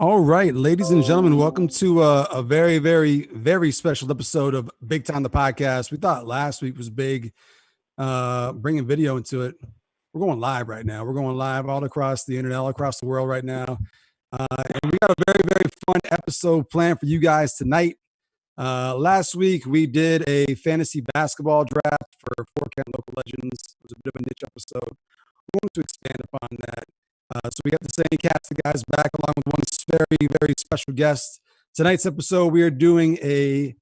All right, ladies and gentlemen, welcome to a very, very, very special episode of Big Time the Podcast. We thought last week was big, bringing video into it. We're going live right now. We're going live all across the internet, all across the world right now. And we got a very, very fun episode planned for you guys tonight. Last week, we did a fantasy basketball draft for 4K Local Legends. It was a bit of a niche episode. We're going to expand upon that. So we got the same cast of guys back along with one very, very special guest. Tonight's episode, we are doing a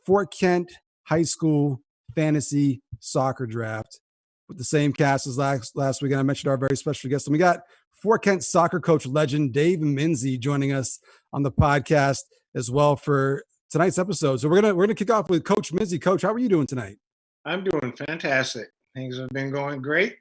Fort Kent High School fantasy soccer draft with the same cast as last week. And I mentioned our very special guest. And we got Fort Kent soccer coach legend Dave Minzy joining us on the podcast as well for tonight's episode. So we're gonna kick off with Coach Minzy. Coach, how are you doing tonight? I'm doing fantastic. Things have been going great,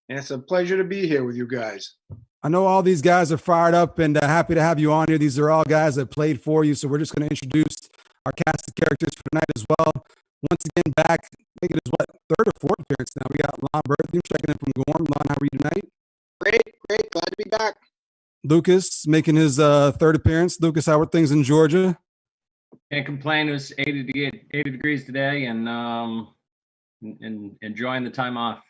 and it's a pleasure to be here with you guys. I know all these guys are fired up and happy to have you on here. These are all guys that played for you, so we're just going to introduce our cast of characters for tonight as well. Once again, back, I think it is third or fourth appearance now. We got Laughn Berthiaume checking in from Gorm. Laughn, how are you tonight? Great. Glad to be back. Lucas making his third appearance. Lucas, how are things in Georgia? Can't complain. It was 80 degrees today, and enjoying the time off.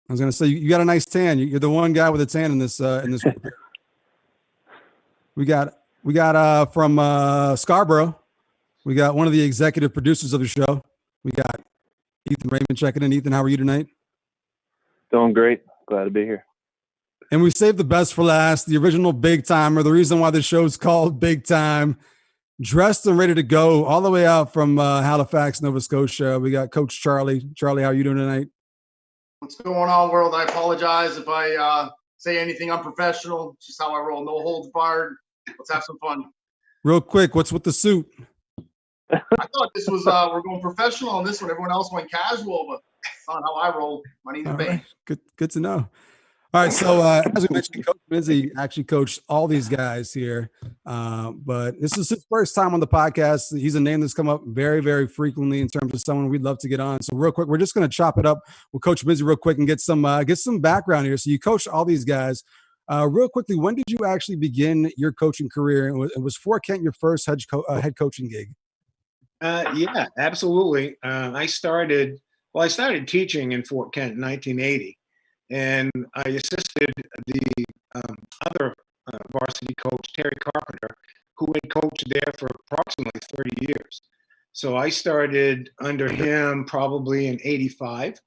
I was going to say, you got a nice tan. You're the one guy with a tan in this group. We got from Scarborough. We got one of the executive producers of the show. We got Ethan Raymond checking in. Ethan, how are you tonight? Doing great. Glad to be here. And we saved the best for last, the original big timer, the reason why the show's called Big Time. Dressed and ready to go all the way out from Halifax, Nova Scotia. We got Coach Charlie. Charlie, how are you doing tonight? What's going on, world? I apologize if I say anything unprofessional. It's just how I roll. No holds barred. Let's have some fun. Real quick, what's with the suit? I thought this was we're going professional on this one. Everyone else went casual, but that's not how I roll. Money in the bank. Good to know. All right, so as we mentioned, Coach Minzy actually coached all these guys here, but this is his first time on the podcast. He's a name that's come up very, very frequently in terms of someone we'd love to get on. So real quick, we're just going to chop it up with Coach Minzy real quick and get some background here. So you coached all these guys. Real quickly, when did you actually begin your coaching career? And was Fort Kent your first head coaching gig? Yeah, absolutely. I started teaching in Fort Kent in 1980. And I assisted the other varsity coach, Terry Carpenter, who had coached there for approximately 30 years. So I started under him probably in 85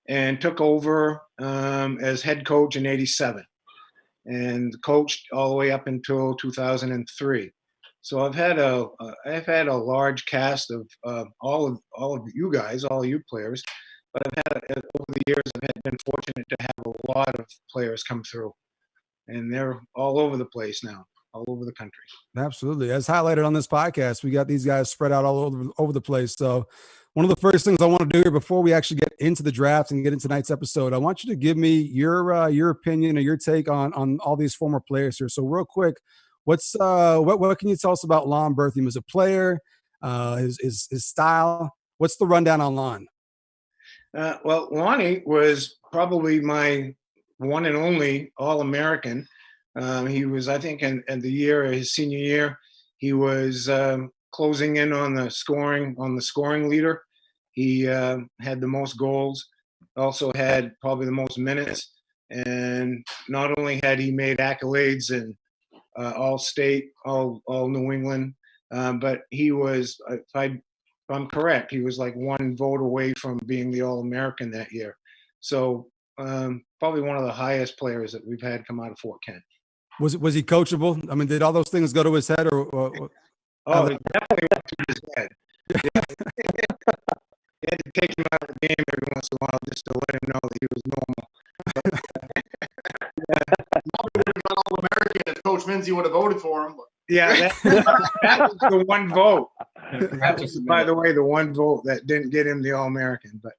and took over as head coach in 87 and coached all the way up until 2003. So I've had a large cast of all of you guys, all you players. But over the years, I've been fortunate to have a lot of players come through, and they're all over the place now, all over the country. Absolutely. As highlighted on this podcast, we got these guys spread out all over the place. So one of the first things I want to do here before we actually get into the draft and get into tonight's episode, I want you to give me your opinion or your take on all these former players here. So real quick, what can you tell us about Laughn Berthiaume as a player, his style? What's the rundown on Laughn? Well, Lonnie was probably my one and only All-American. He was, I think, in his senior year, he was closing in on the scoring leader. He had the most goals, also had probably the most minutes, and not only had he made accolades in All-State, all New England, but he was, if I'm correct, he was like one vote away from being the All-American that year. So probably one of the highest players that we've had come out of Fort Kent. Was he coachable? I mean, did all those things go to his head? It definitely went to his head. Yeah. He had to take him out of the game every once in a while just to let him know that he was normal. Probably would have got All-American if Coach Minzy would have voted for him. But. Yeah, that was the one vote. That was, by the way, the one vote that didn't get him the All-American. But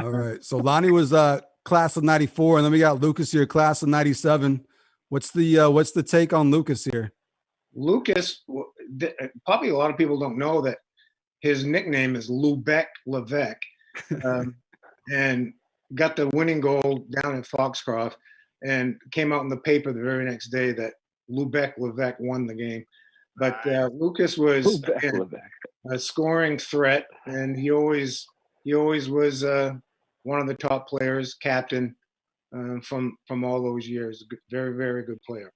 all right. So Lonnie was class of '94, and then we got Lucas here, class of '97. What's the take on Lucas here? Lucas, probably a lot of people don't know that his nickname is Lucas Levesque, and got the winning goal down in Foxcroft, and came out in the paper the very next day that Lucas Levesque won the game. But Lucas was again, Levesque. a scoring threat, and he always was one of the top players, captain from all those years. Very, very good player.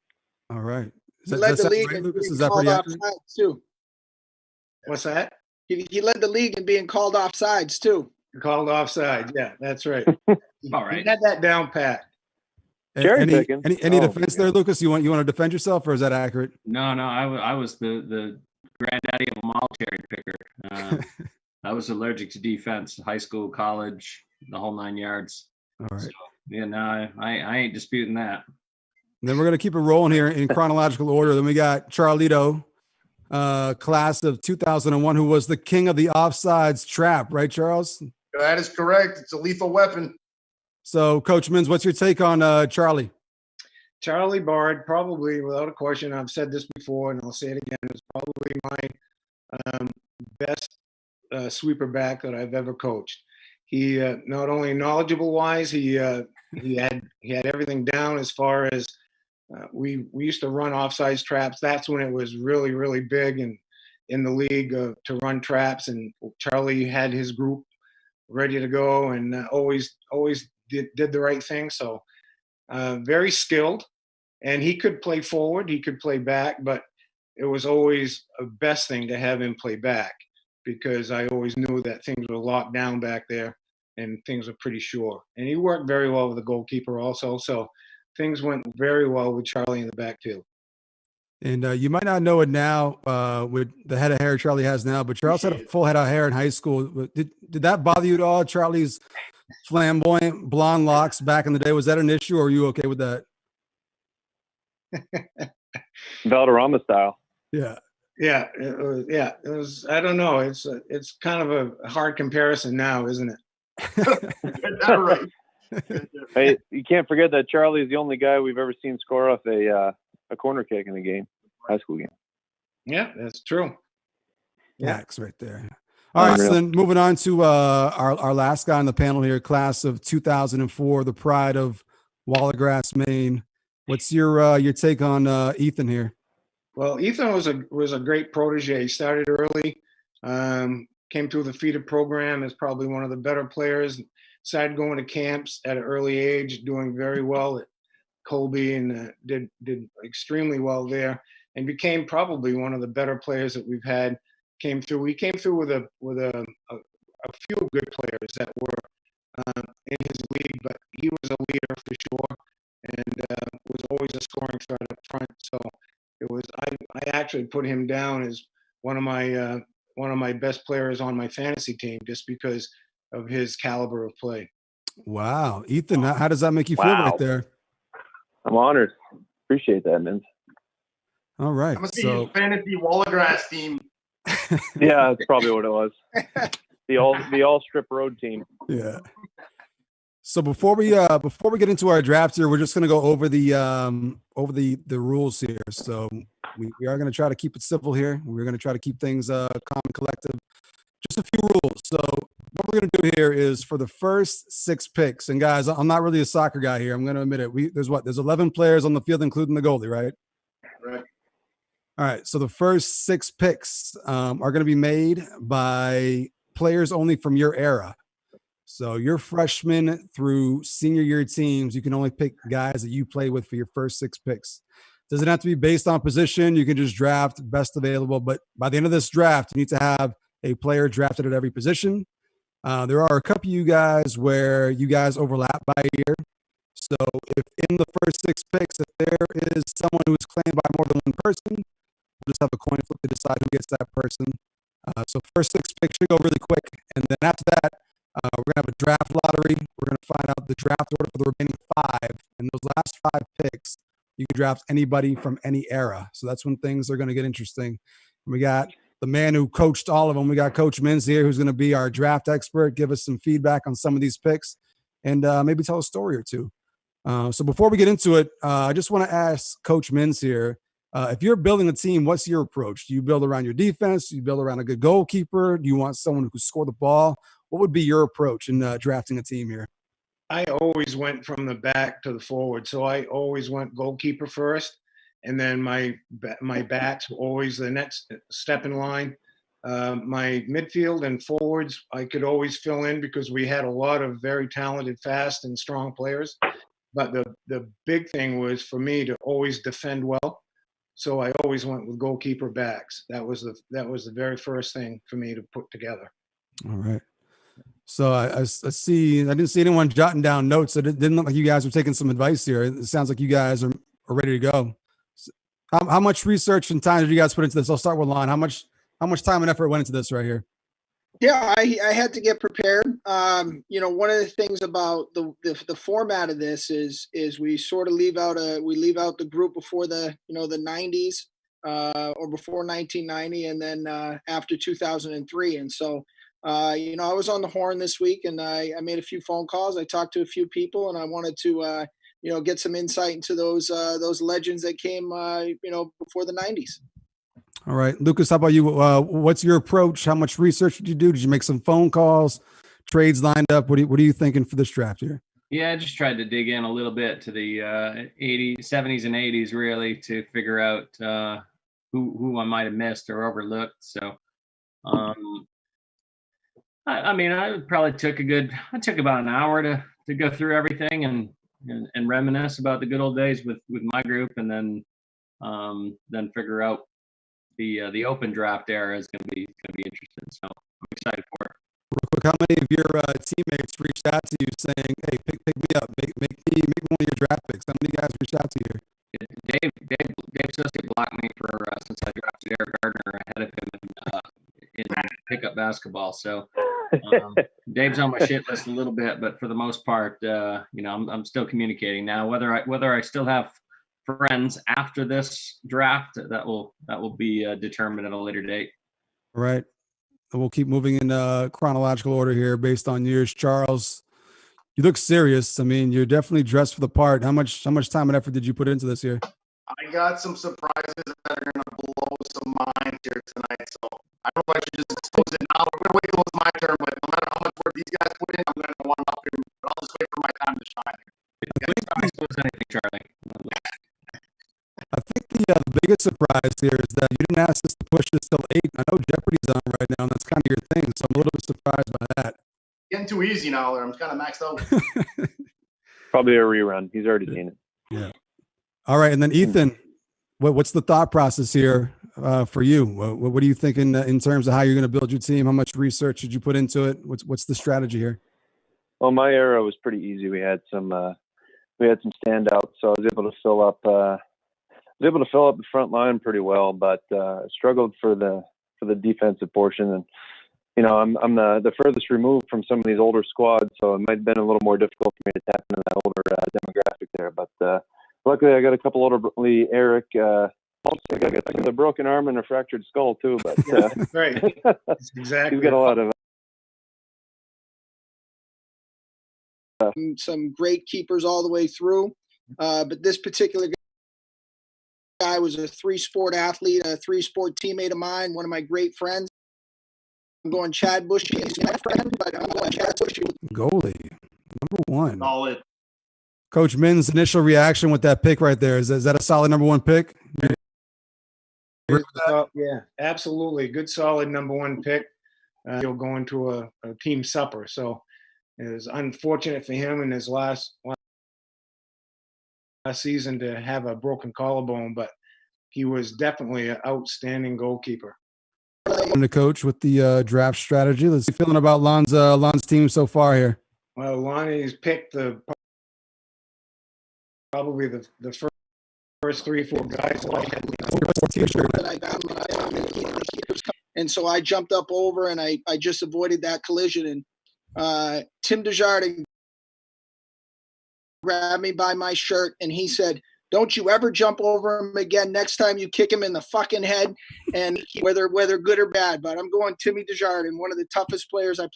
All right. He led the league right, in Lucas? being Is that called pretty accurate? offsides too. What's that? He led the league in being called offsides too. Called offside. Yeah, that's right. All right. He had that down pat. Cherry Any picking. any Oh, defense yeah. there, Lucas? You want to defend yourself, or is that accurate? No, I was the granddaddy of them all, cherry picker. I was allergic to defense, high school, college, the whole 9 yards. All right. So, yeah, no, I ain't disputing that. And then we're gonna keep it rolling here in chronological order. Then we got Charlito, class of 2001, who was the king of the offsides trap, right, Charles? That is correct. It's a lethal weapon. So, Coach Minz, what's your take on Charlie? Charlie Bard, probably without a question, I've said this before and I'll say it again, is probably my best sweeper back that I've ever coached. He not only knowledgeable wise, he had everything down as far as we used to run offsides traps. That's when it was really, really big and in the league to run traps. And Charlie had his group ready to go and always did the right thing. So very skilled, and he could play forward, he could play back, but it was always a best thing to have him play back because I always knew that things were locked down back there and things were pretty sure. And he worked very well with the goalkeeper also. So things went very well with Charlie in the backfield. And you might not know it now with the head of hair Charlie has now, but Charles had a full head of hair in high school. Did that bother you at all? Charlie's flamboyant blonde locks back in the day, was that an issue, or are you okay with that? Valderrama style. Yeah. Yeah, it was. I don't know. It's kind of a hard comparison now, isn't it? All right. Hey, you can't forget that Charlie is the only guy we've ever seen score off a corner kick in a game, high school game. Yeah, that's true. Yeah. Max right there. All right, so Unreal. then moving on to our last guy on the panel here, class of 2004, the pride of Wallagrass, Maine. What's your take on Ethan here? Well, Ethan was a great protege. He started early, came through the feeder program as probably one of the better players. Started going to camps at an early age, doing very well at Colby, and did extremely well there, and became probably one of the better players that we've had. We came through with a few good players that were in his league, but he was a leader for sure, and was always a scoring threat up front. So it was I actually put him down as one of my best players on my fantasy team just because of his caliber of play. Wow, Ethan, how does that make you feel Wow. right there? I'm honored. Appreciate that, man. All right, That must be so his fantasy Wallagrass team. Yeah, that's probably what it was. The all strip road team. yeah. So before we get into our draft here, we're just going to go over the rules here. So we are going to try to keep it civil here. We're going to try to keep things calm and collective. Just a few rules. So what we're going to do here is for the first 6 picks, and guys, I'm not really a soccer guy here. I'm going to admit it. There's 11 players on the field, including the goalie, right? Right. All right. So the first 6 picks are going to be made by players only from your era. So your freshman through senior year teams, you can only pick guys that you play with for your first 6 picks. Doesn't have to be based on position. You can just draft best available. But by the end of this draft, you need to have a player drafted at every position. There are a couple of you guys where you guys overlap by year. So if in the first 6 picks, if there is someone who is claimed by more than one person, we'll just have a coin flip to decide who gets that person. So first 6 picks should go really quick. And then after that, we're going to have a draft lottery. We're going to find out the draft order for the remaining 5. And those last 5 picks, you can draft anybody from any era. So that's when things are going to get interesting. We got the man who coached all of them. We got Coach Minzy here, who's going to be our draft expert, give us some feedback on some of these picks, and maybe tell a story or two. So before we get into it, I just want to ask Coach Minzy here, if you're building a team, what's your approach? Do you build around your defense? Do you build around a good goalkeeper? Do you want someone who can score the ball? What would be your approach in drafting a team here? I always went from the back to the forward. So I always went goalkeeper first. and then my backs were always the next step in line. My midfield and forwards, I could always fill in because we had a lot of very talented, fast, and strong players. But the big thing was for me to always defend well. So I always went with goalkeeper backs. That was the very first thing for me to put together. All right. So I see. I didn't see anyone jotting down notes. It didn't look like you guys were taking some advice here. It sounds like you guys are ready to go. How much research and time did you guys put into this? I'll start with Laughn. How much time and effort went into this right here? Yeah, I had to get prepared. One of the things about the format of this is we sort of leave out the group before the 90s or before 1990, and then after 2003. And so I was on the horn this week, and I made a few phone calls. I talked to a few people, and I wanted to get some insight into those legends that came before the 90s. All right, Lucas, how about you? What's your approach? How much research did you do? Did you make some phone calls, trades lined up? What are you thinking for this draft here? Yeah, I just tried to dig in a little bit to the 80s, 70s, and 80s, really, to figure out who I might have missed or overlooked. So, I probably took about an hour to go through everything and reminisce about the good old days with my group, and then figure out the open draft era is going to be interesting. So I'm excited for it. Real quick, how many of your teammates reached out to you saying, "Hey, pick me up, make me one of your draft picks"? How many guys reached out to you? Dave Sussy blocked me for since I drafted Eric Gardner ahead of him in pickup basketball. So Dave's on my shit list a little bit, but for the most part, I'm still communicating now. Whether I still have friends after this draft, that will be determined at a later date. All right. We'll keep moving in chronological order here based on years. Charles, you look serious. I mean, you're definitely dressed for the part. How much time and effort did you put into this here? I got some surprises that are going to blow some minds here tonight. So I don't know if I should just expose it now. We're going to wait till it's my turn, but no matter how much work these guys put in, I'm going to one up here. But I'll just wait for my time to shine. Don't expose anything, Charlie. I think the biggest surprise here is that you didn't ask us to push this till 8. I know Jeopardy's on right now, and that's kind of your thing, so I'm a little bit surprised by that. Getting too easy now there. I'm kind of maxed out. Probably a rerun. He's already seen it. Yeah. All right, and then Ethan, what's the thought process here for you? What are you thinking in terms of how you're going to build your team? How much research did you put into it? What's the strategy here? Well, my era was pretty easy. We had some standouts, so I was able to fill up the front line pretty well, but struggled for the defensive portion. And I'm the furthest removed from some of these older squads, so it might have been a little more difficult for me to tap into that older demographic there. But luckily, I got a couple olderly Eric. I got a broken arm and a fractured skull too. But that's right. That's exactly. He's got a lot of. Some great keepers all the way through, but this particular guy was a 3-sport athlete, a 3-sport teammate of mine, one of my great friends. I'm going Chad Bushy. He's my friend, but I'm going Chad Bushy. Goalie, number 1. Solid. Coach Min's initial reaction with that pick right there, is that a solid number 1 pick? Yeah, absolutely. Good, solid number 1 pick. He'll go into a team supper. So it was unfortunate for him in his last season to have a broken collarbone, but he was definitely an outstanding goalkeeper. The coach with the draft strategy. Let's see feeling about Lahn's team so far here. Well, Lonnie's picked probably the first 3-4 guys that I had. And so I jumped up over and I just avoided that collision. And Tim Desjardins grabbed me by my shirt and he said, "Don't you ever jump over him again. Next time you kick him in the fucking head," and whether good or bad. But I'm going Timmy Desjardins, one of the toughest players I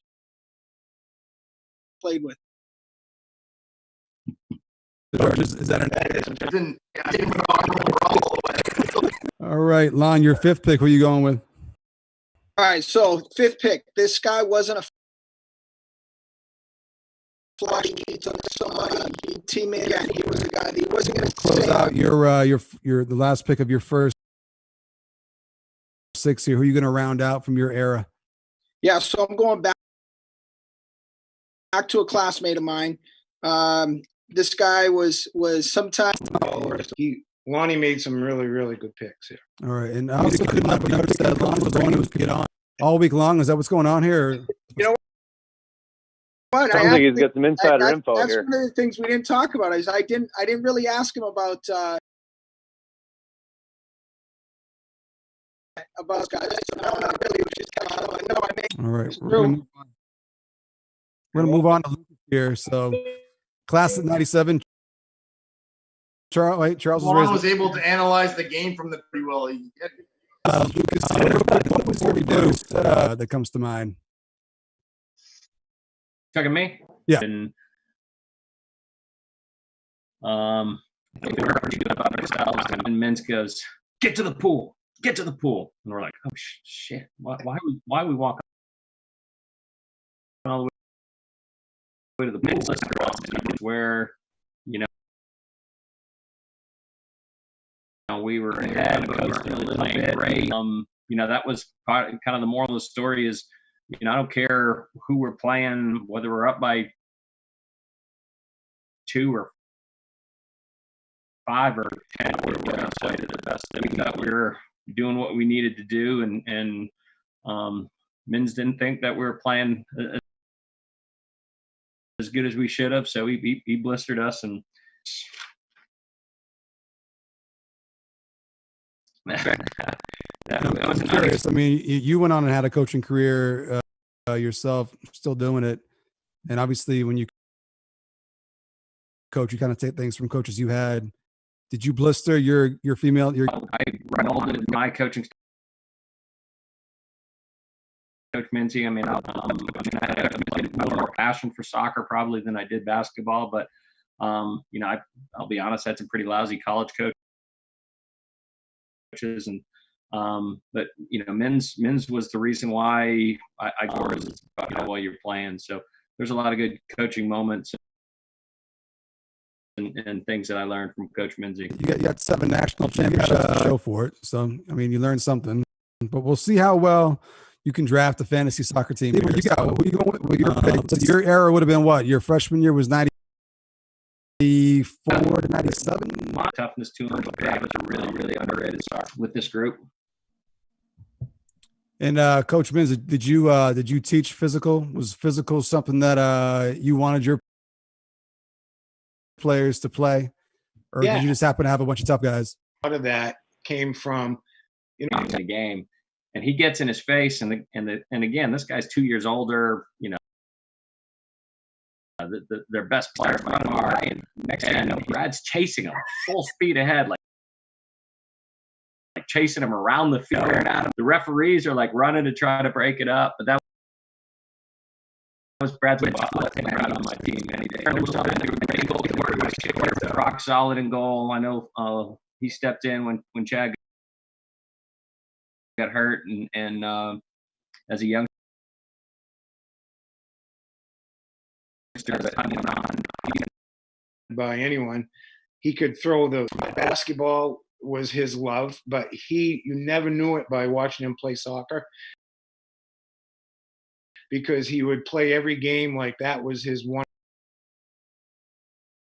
played with. Is that an All right, Laughn, your 5th pick. Who are you going with? All right, so 5th pick. This guy wasn't a flush. He took somebody. He teammate. Yeah, he was a guy. He wasn't going to Close out your the last pick of your first 6 here. Who are you going to round out from your era? Yeah, so I'm going back to a classmate of mine. This guy was sometimes. Lonnie made some really, really good picks here. All right, and I also couldn't help but notice that Lonnie was the one who was get on all week long. Is that what's going on here? You know what? Sounds like he's got some insider info that's here. one of the things we didn't talk about. Is I didn't really ask him about guys. So no, not really. It was just kind of no. I made. All right, we're gonna move on to Lucas here. So, class of '97. Charles was able to analyze the game from the pretty well. Lucas, what was your boost that comes to mind? Talking me? Yeah. And, we were pretty good about ourselves, and Minzy goes, "Get to the pool, get to the pool," and we're like, "Oh shit! Why we walk all the way to the pool?" Where we were ahead, but we were really playing great. That was kind of the moral of the story is, I don't care who we're playing, whether we're up by 2 or 5 or 10, we're going to play to the best that we got. We were doing what we needed to do, and Minzy didn't think that we were playing as good as we should have, so he blistered us, and that was curious. I mean, you went on and had a coaching career yourself, still doing it, and obviously when you coach, you kind of take things from coaches you had. Did you blister your female? I molded my coaching Coach Minzy. I mean, I had more passion for soccer probably than I did basketball, but I'll be honest, I had some pretty lousy college coaches, and but Minzy was the reason why I while you're playing. So there's a lot of good coaching moments and things that I learned from Coach Minzy. You got 7 national championships to show for it. So I mean, you learned something. But we'll see how well you can draft a fantasy soccer team. Who you got? Who you going with your pick? So your era would have been what? Your freshman year was 94 to 97. My toughness 200 was a really, really underrated star with this group. And Coach Minzy, did you teach physical? Was physical something that you wanted your players to play, or did you just happen to have a bunch of tough guys? Part of that came from in the game, and he gets in his face, and again, this guy's 2 years older. Their best player by far, and next thing you know, Brad's chasing him full speed ahead, like chasing him around the field. The referees are like running to try to break it up, but that was Brad's way Brad on my team any day. Rock solid in goal. I know he stepped in when Chad got hurt, and as a young by anyone, he could throw the basketball was his love, but you never knew it by watching him play soccer, because he would play every game like that was his one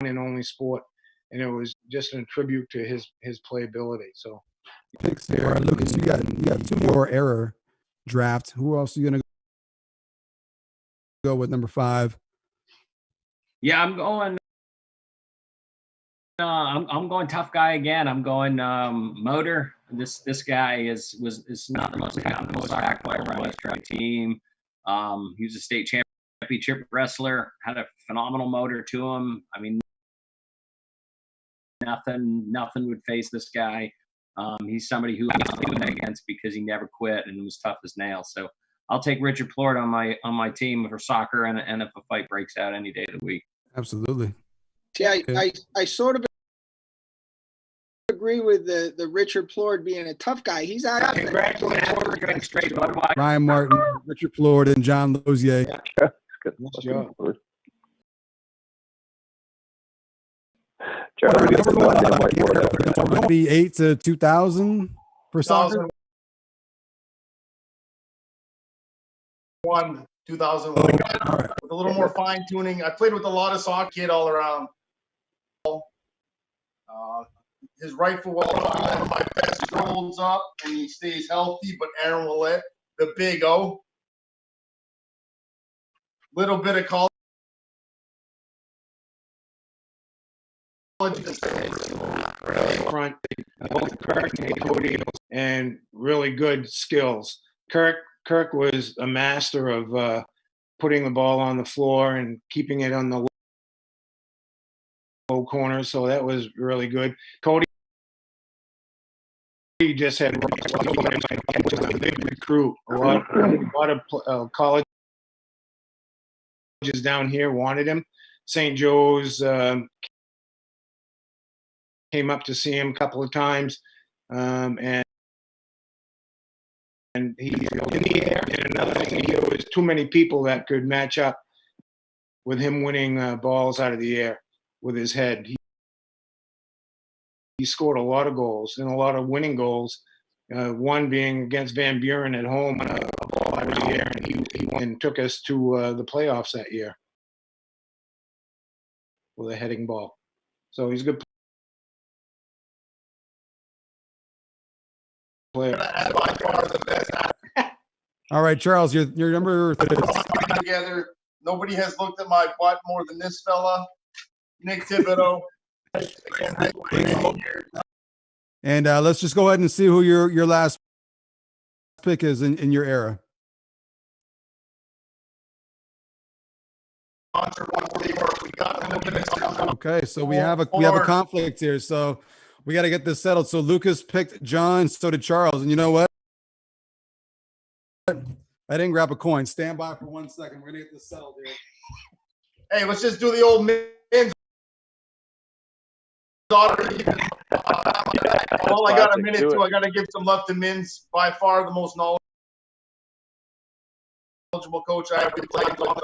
and only sport, and it was just a tribute to his playability. So picks here, Lucas, you got 2 more era draft. Who else are you gonna go with number 5? Yeah, I'm going. I'm going tough guy again. I'm going Motor. This guy is not the most act player on his team. He was a state championship wrestler. Had a phenomenal motor to him. I mean, nothing would face this guy. He's somebody who I was playing against because he never quit and was tough as nails. So I'll take Richard Plord on my team for soccer, and if a fight breaks out any day of the week. Absolutely. Yeah, I sort of agree with the Richard Plord being a tough guy. He's out. Congratulations. Ryan Martin, Richard Plord, and John Lozier. Good. Charlie, Maybe 8 to 2000 for soccer. 2001, with a little more fine tuning. I played with a lot of soccer kid all around. His right foot, one of my best, holds up and he stays healthy, but Aaron Willett, the big O. Little bit of college. Front, both Kirk and Cody, and really good skills. Kirk was a master of putting the ball on the floor and keeping it on the low corner, so that was really good. Cody just had a big recruit. A lot of colleges down here wanted him. St. Joe's came up to see him a couple of times, and he's in the air. And another thing, there was too many people that could match up with him winning balls out of the air with his head. He scored a lot of goals and a lot of winning goals. One being against Van Buren at home, a ball out of the air, and he won and took us to the playoffs that year with a heading ball. So he's a good player. All right, Charles, your number. Together, nobody has looked at my butt more than this fella, Nick Thibodeau. And let's just go ahead and see who your last pick is in your era. Okay, so we have a conflict here, so we got to get this settled. So Lucas picked John, so did Charles, and you know what? I didn't grab a coin. Stand by for 1 second. We're gonna get this settled here. Hey, let's just do the old Minzy. All I got a minute to. I got to give some love to Minzy, by far the most knowledgeable coach I ever played with.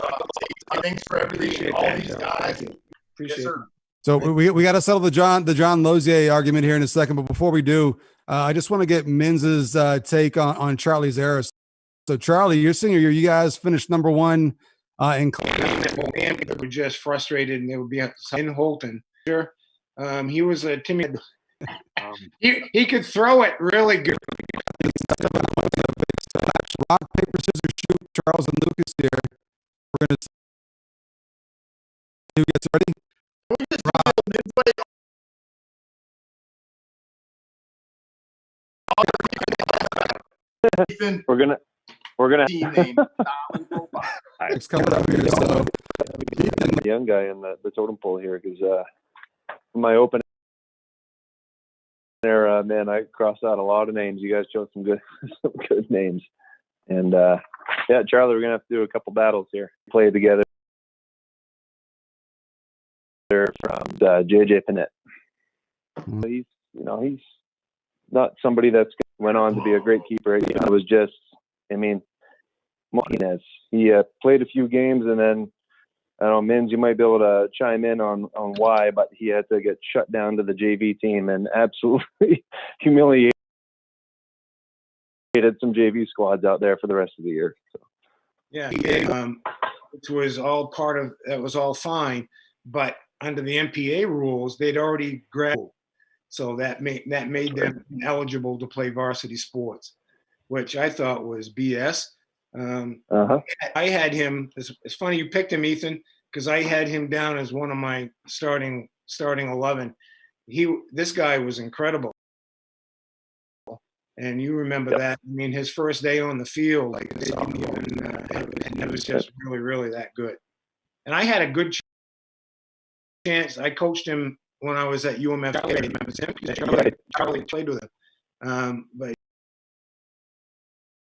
Thanks for everything, all these guys. Appreciate it. So we got to settle the John Lozier argument here in a second, but before we do, I just want to get Minzy's take on Charlie's era. So Charlie, your senior year, you guys finished number one in class. They were just frustrated, and they would be in Holton. Sure, he was a timid. He could throw it really good. Rock, paper, scissors, shoot. Charles and Lucas here. We're gonna see who gets ready. We're gonna It's coming up here. So the young guy in the totem pole here, because my open era, man, I crossed out a lot of names. You guys chose some good names, and yeah, Charlie, we're gonna have to do a couple battles here. Play together. They're from JJ Panett. He's not somebody that's went on to be a great keeper. It was just, Martinez. He played a few games, and then I don't know, Minzy, you might be able to chime in on why, but he had to get shut down to the JV team and absolutely humiliated some JV squads out there for the rest of the year. So. Yeah, it was all that was all fine, but under the MPA rules, they'd already graduated, so that made them ineligible to play varsity sports, which I thought was BS. I had him. It's funny you picked him, Ethan, because I had him down as one of my starting 11. This guy was incredible, and you remember that. I mean, his first day on the field, and it was just really that good. And I had a good chance. I coached him when I was at UMF. Charlie played with him, but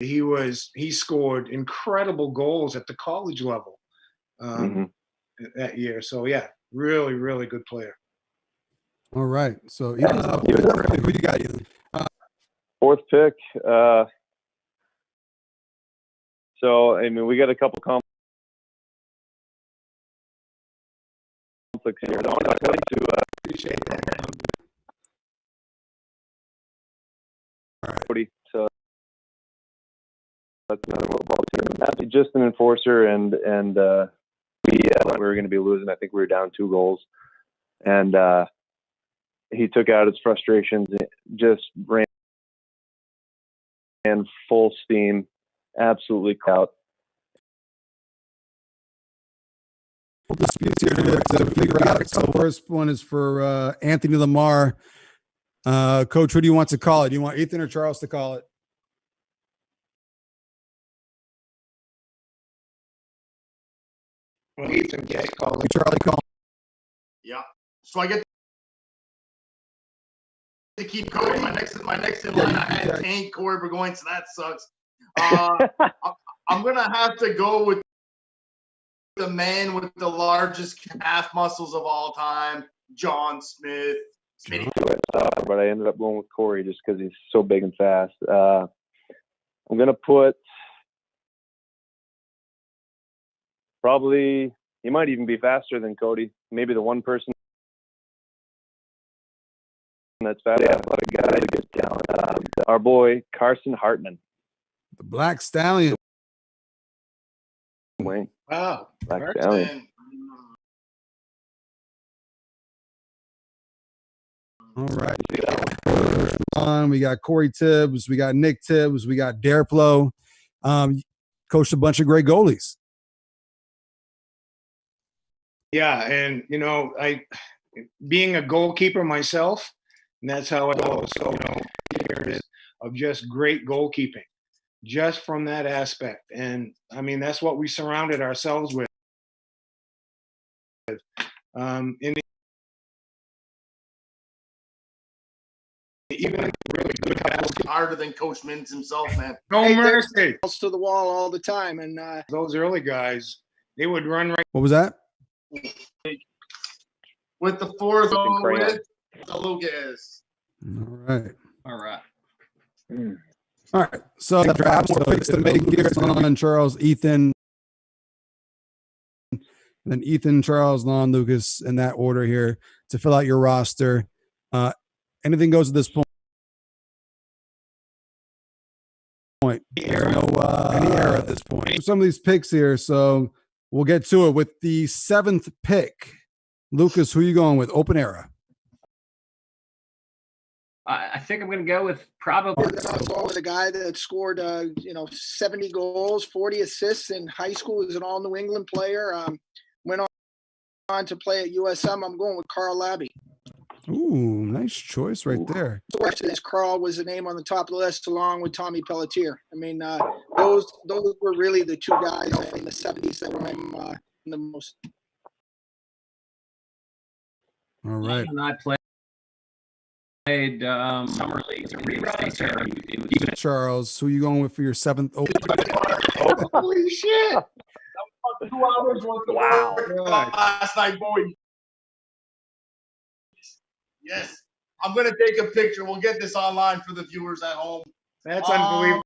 he scored incredible goals at the college level that year. So yeah, really good player. all right. So who you got? Fourth pick. So we got a couple conflicts here. I'm not going to appreciate that. All right. So that's another football team. Just an enforcer, and we were going to be losing. I think we were down 2 goals, and he took out his frustrations, just ran full steam, absolutely out. Disputes here to figure out. So the first one is for Anthony Lamar. Coach, who do you want to call it? Do you want Ethan or Charles to call it? Well, Ethan, yeah, call it. Charlie, call. Yeah. So I get to keep Cody. My next in line, I had Tank Corey Burgoyne, so that sucks. I'm gonna have to go with the man with the largest calf muscles of all time, John Smith. But I ended up going with Corey just because he's so big and fast. I'm gonna put probably, he might even be faster than Cody. Maybe the one person that's fast. Yeah, a lot of guys get talent. Our boy Carson Hartman. The Black Stallion. Wayne. Wow. Black Stallion. All right. We got Corey Tibbs. We got Nick Tibbs. We got Dareplo. Coached a bunch of great goalies. Yeah, and I being a goalkeeper myself, and that's how I also of just great goalkeeping, just from that aspect. And I mean, that's what we surrounded ourselves with. Even really good harder than Coach Minz himself, man. No mercy. To the wall all the time, and those early guys, they would run right. What was that? With the 4th with the Lucas. All right. Mm. All right. So the draft picks to make here on Charles, Ethan, and then Ethan, Charles, Laughn, Lucas, in that order here to fill out your roster. Anything goes at this point. There's no any error at this point. Some of these picks here, so we'll get to it with the 7th pick. Lucas, who are you going with? Open era. I think I'm going to go with probably the guy that scored 70 goals, 40 assists in high school. Is an all New England player. Went on to play at USM. I'm going with Carl Labby. Ooh, nice choice right there. Carl was the name on the top of the list, along with Tommy Pelletier. I mean, those were really the 2 guys in the 70s that were the most. All right. And I played summer leagues and reruns. Charles, who are you going with for your 7th? Holy shit! That was 2 hours worth of work last night, boy. Yes, I'm gonna take a picture. We'll get this online for the viewers at home. That's unbelievable.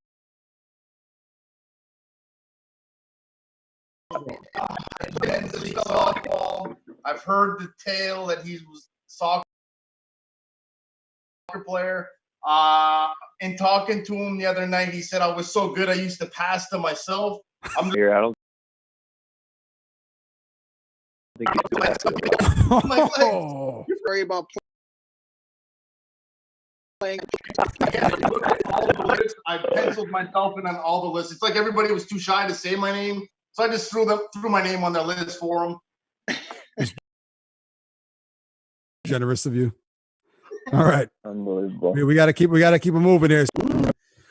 I've heard the tale that he was a soccer player. In talking to him the other night, he said I was so good I used to pass to myself. I'm Here, I don't think You're worried about playing. I penciled myself in on all the lists. It's like everybody was too shy to say my name, so I just threw my name on their list for them. Generous of you. All right. Unbelievable. We got to keep it moving here.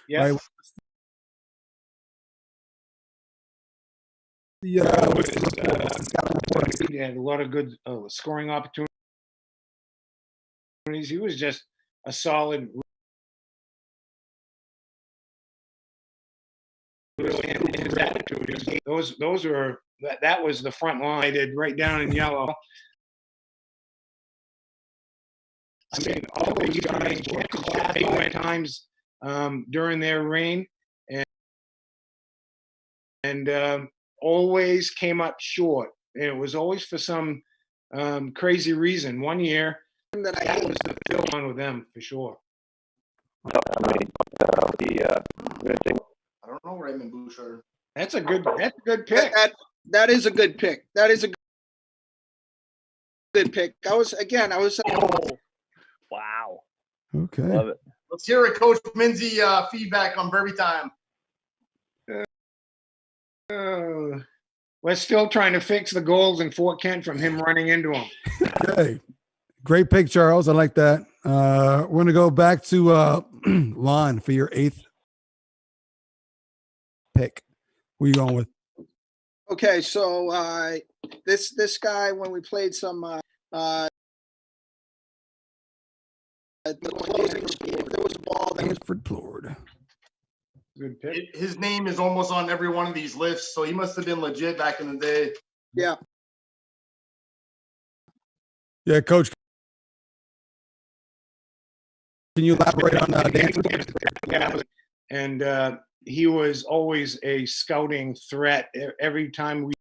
Yeah. Right. He had a lot of good scoring opportunities. He was just a solid. His attitude. Those were that was the front line. I did right down in yellow. I mean, all these guys were clapping at times during their reign, and always came up short. And it was always for some crazy reason. One year, that I That hate. was the fill on with them for sure. I don't know Raymond Bouchard. That's a good pick. That is a good pick. That is a good pick. I was Wow. Okay. Love it. Let's hear it, Coach Minzy. Feedback on Berthiaume. We're still trying to fix the goals in Fort Kent from him running into them. Okay. Great pick, Charles. I like that. We're going to go back to Laughn for your 8th pick. Who are you going with? okay. So this guy, when we played some the closing game, there was a ball that was Stanford Plord. Good pick. His name is almost on every one of these lists, so he must have been legit back in the day. yeah. Yeah, Coach. Can you elaborate on Dan? Yeah, and he was always a scouting threat. Every time we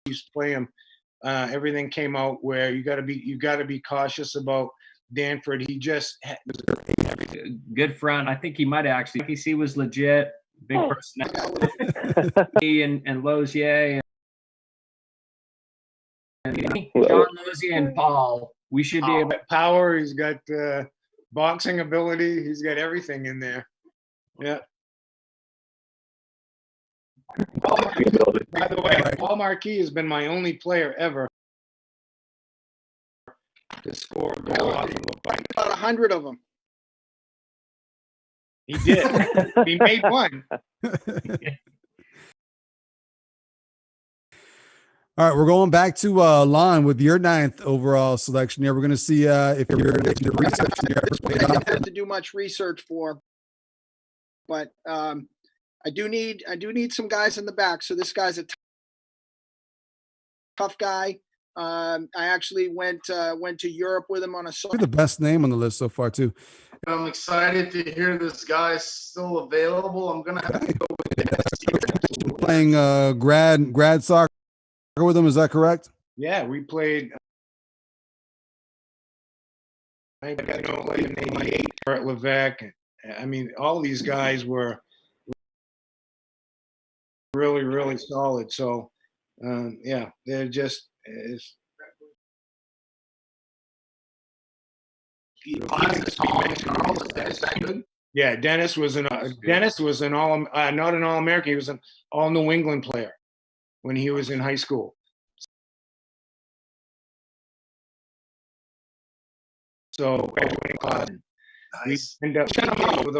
used to play him, everything came out where you got to be cautious about Danford. He just Good front. I think he might actually. PC was legit. Big personality. and Lozier and John Lozier and Paul. We should be able. power. He's got boxing ability. He's got everything in there. Yeah. By the way, Paul Marquis has been my only player ever to score a goal off of a bike. About 100 of them. He did. He made one. All right, we're going back to Laughn with your 9th overall selection here. We're going to see if you're going to do research here. I didn't have to do much research for, but I do need some guys in the back. So this guy's a tough guy. I actually went to Europe with him on a. You're the best name on the list so far, too. I'm excited to hear this guy still available. I'm gonna have to go with Playing grad soccer with him, is that correct? Yeah, we played. I got to know, like in '88, Bert Levesque. I mean, all these guys were really, really solid. So, yeah, they're just. Yeah, Dennis was an all not an All-American. He was an All New England player when he was in high school. So graduating class, we end up with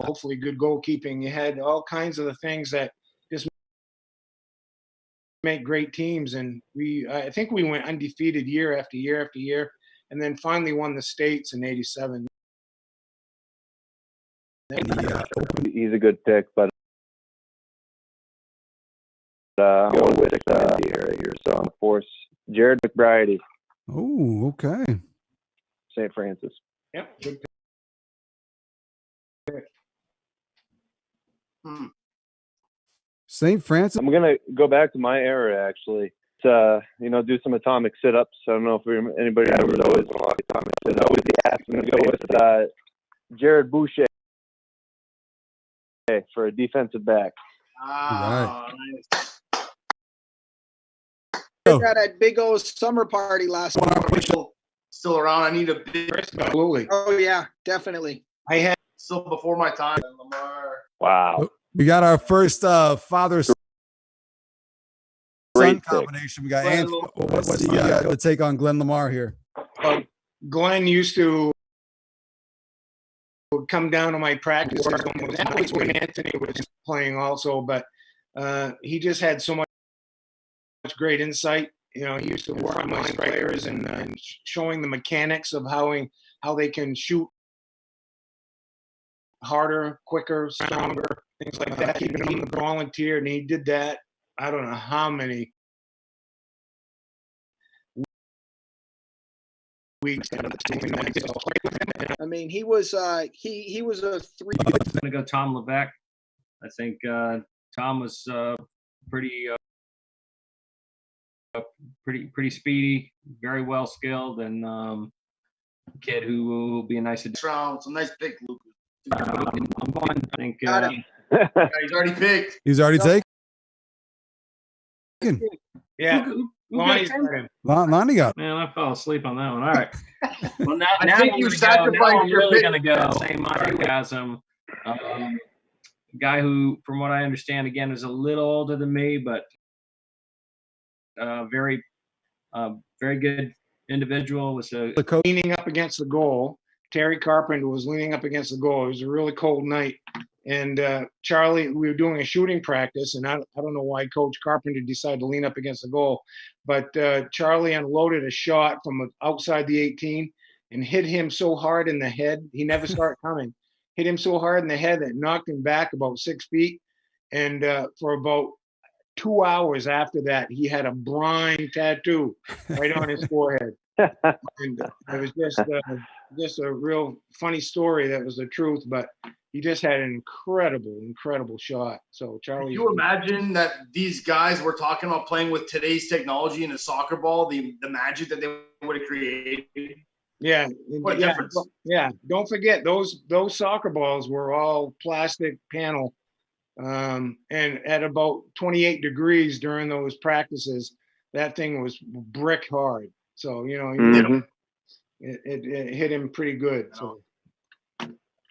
hopefully good goalkeeping. You had all kinds of the things that just make great teams, and I think we went undefeated year after year after year, and then finally won the states in '87. He's a good pick, but I want to stick here. So I'm force Jared McBride, Oh, okay. St. Francis. Yep. Good pick. St. Francis. I'm gonna go back to my era actually. To do some atomic sit-ups. I don't know if anybody remembers those. Atomic sit-ups. I'm gonna go with Jared Boucher for a defensive back. Right. Nice. Did that at Big O's summer party last week. Still around. I need a big. Absolutely. Oh yeah, definitely. I had Still before my time. Lamar. Wow. We got our first father-son Great combination. We got Glenn Anthony. What's the take on Glenn Lamar here? Glenn used to come down to my practice. That was when Anthony was playing also, but he just had so much great insight. He used to work on my players and showing the mechanics of how they can shoot harder, quicker, stronger, things like that. Keeping him the volunteer, and he did that. I don't know how many weeks out of the team. I mean, he was he was a 3. I'm gonna go Tom Levesque. I think Tom was pretty pretty speedy, very well skilled, and kid who will be a nice addition. Round, some nice pick, Lucas. I'm going. I think Got him. Yeah, he's already picked. He's already taken. Yeah, who Lonnie's got got him. Lonnie got. Man, I fell asleep on that one. All right. Well, now, I now think I'm you gonna go. sacrificed Now I'm your really pick. going to go. Same enthusiasm. Guy who, from what I understand, again, is a little older than me, but very good individual. Was a The coach. Leaning up against the goal. Terry Carpenter was leaning up against the goal. It was a really cold night. And Charlie, we were doing a shooting practice, and I don't know why Coach Carpenter decided to lean up against the goal, but Charlie unloaded a shot from outside the 18 and hit him so hard in the head. He never saw it coming. Hit him so hard in the head that it knocked him back about 6 feet. And for about 2 hours after that, he had a brine tattoo right on his forehead. And it was just a real funny story. That was the truth, but he just had an incredible shot. So Can Charlie, you imagine that these guys were talking about playing with today's technology in a soccer ball, the magic that they would have created? yeah, What a yeah, difference. yeah. Don't forget those soccer balls were all plastic panel, and at about 28 degrees during those practices, that thing was brick hard. So Mhm. it hit him pretty good. So.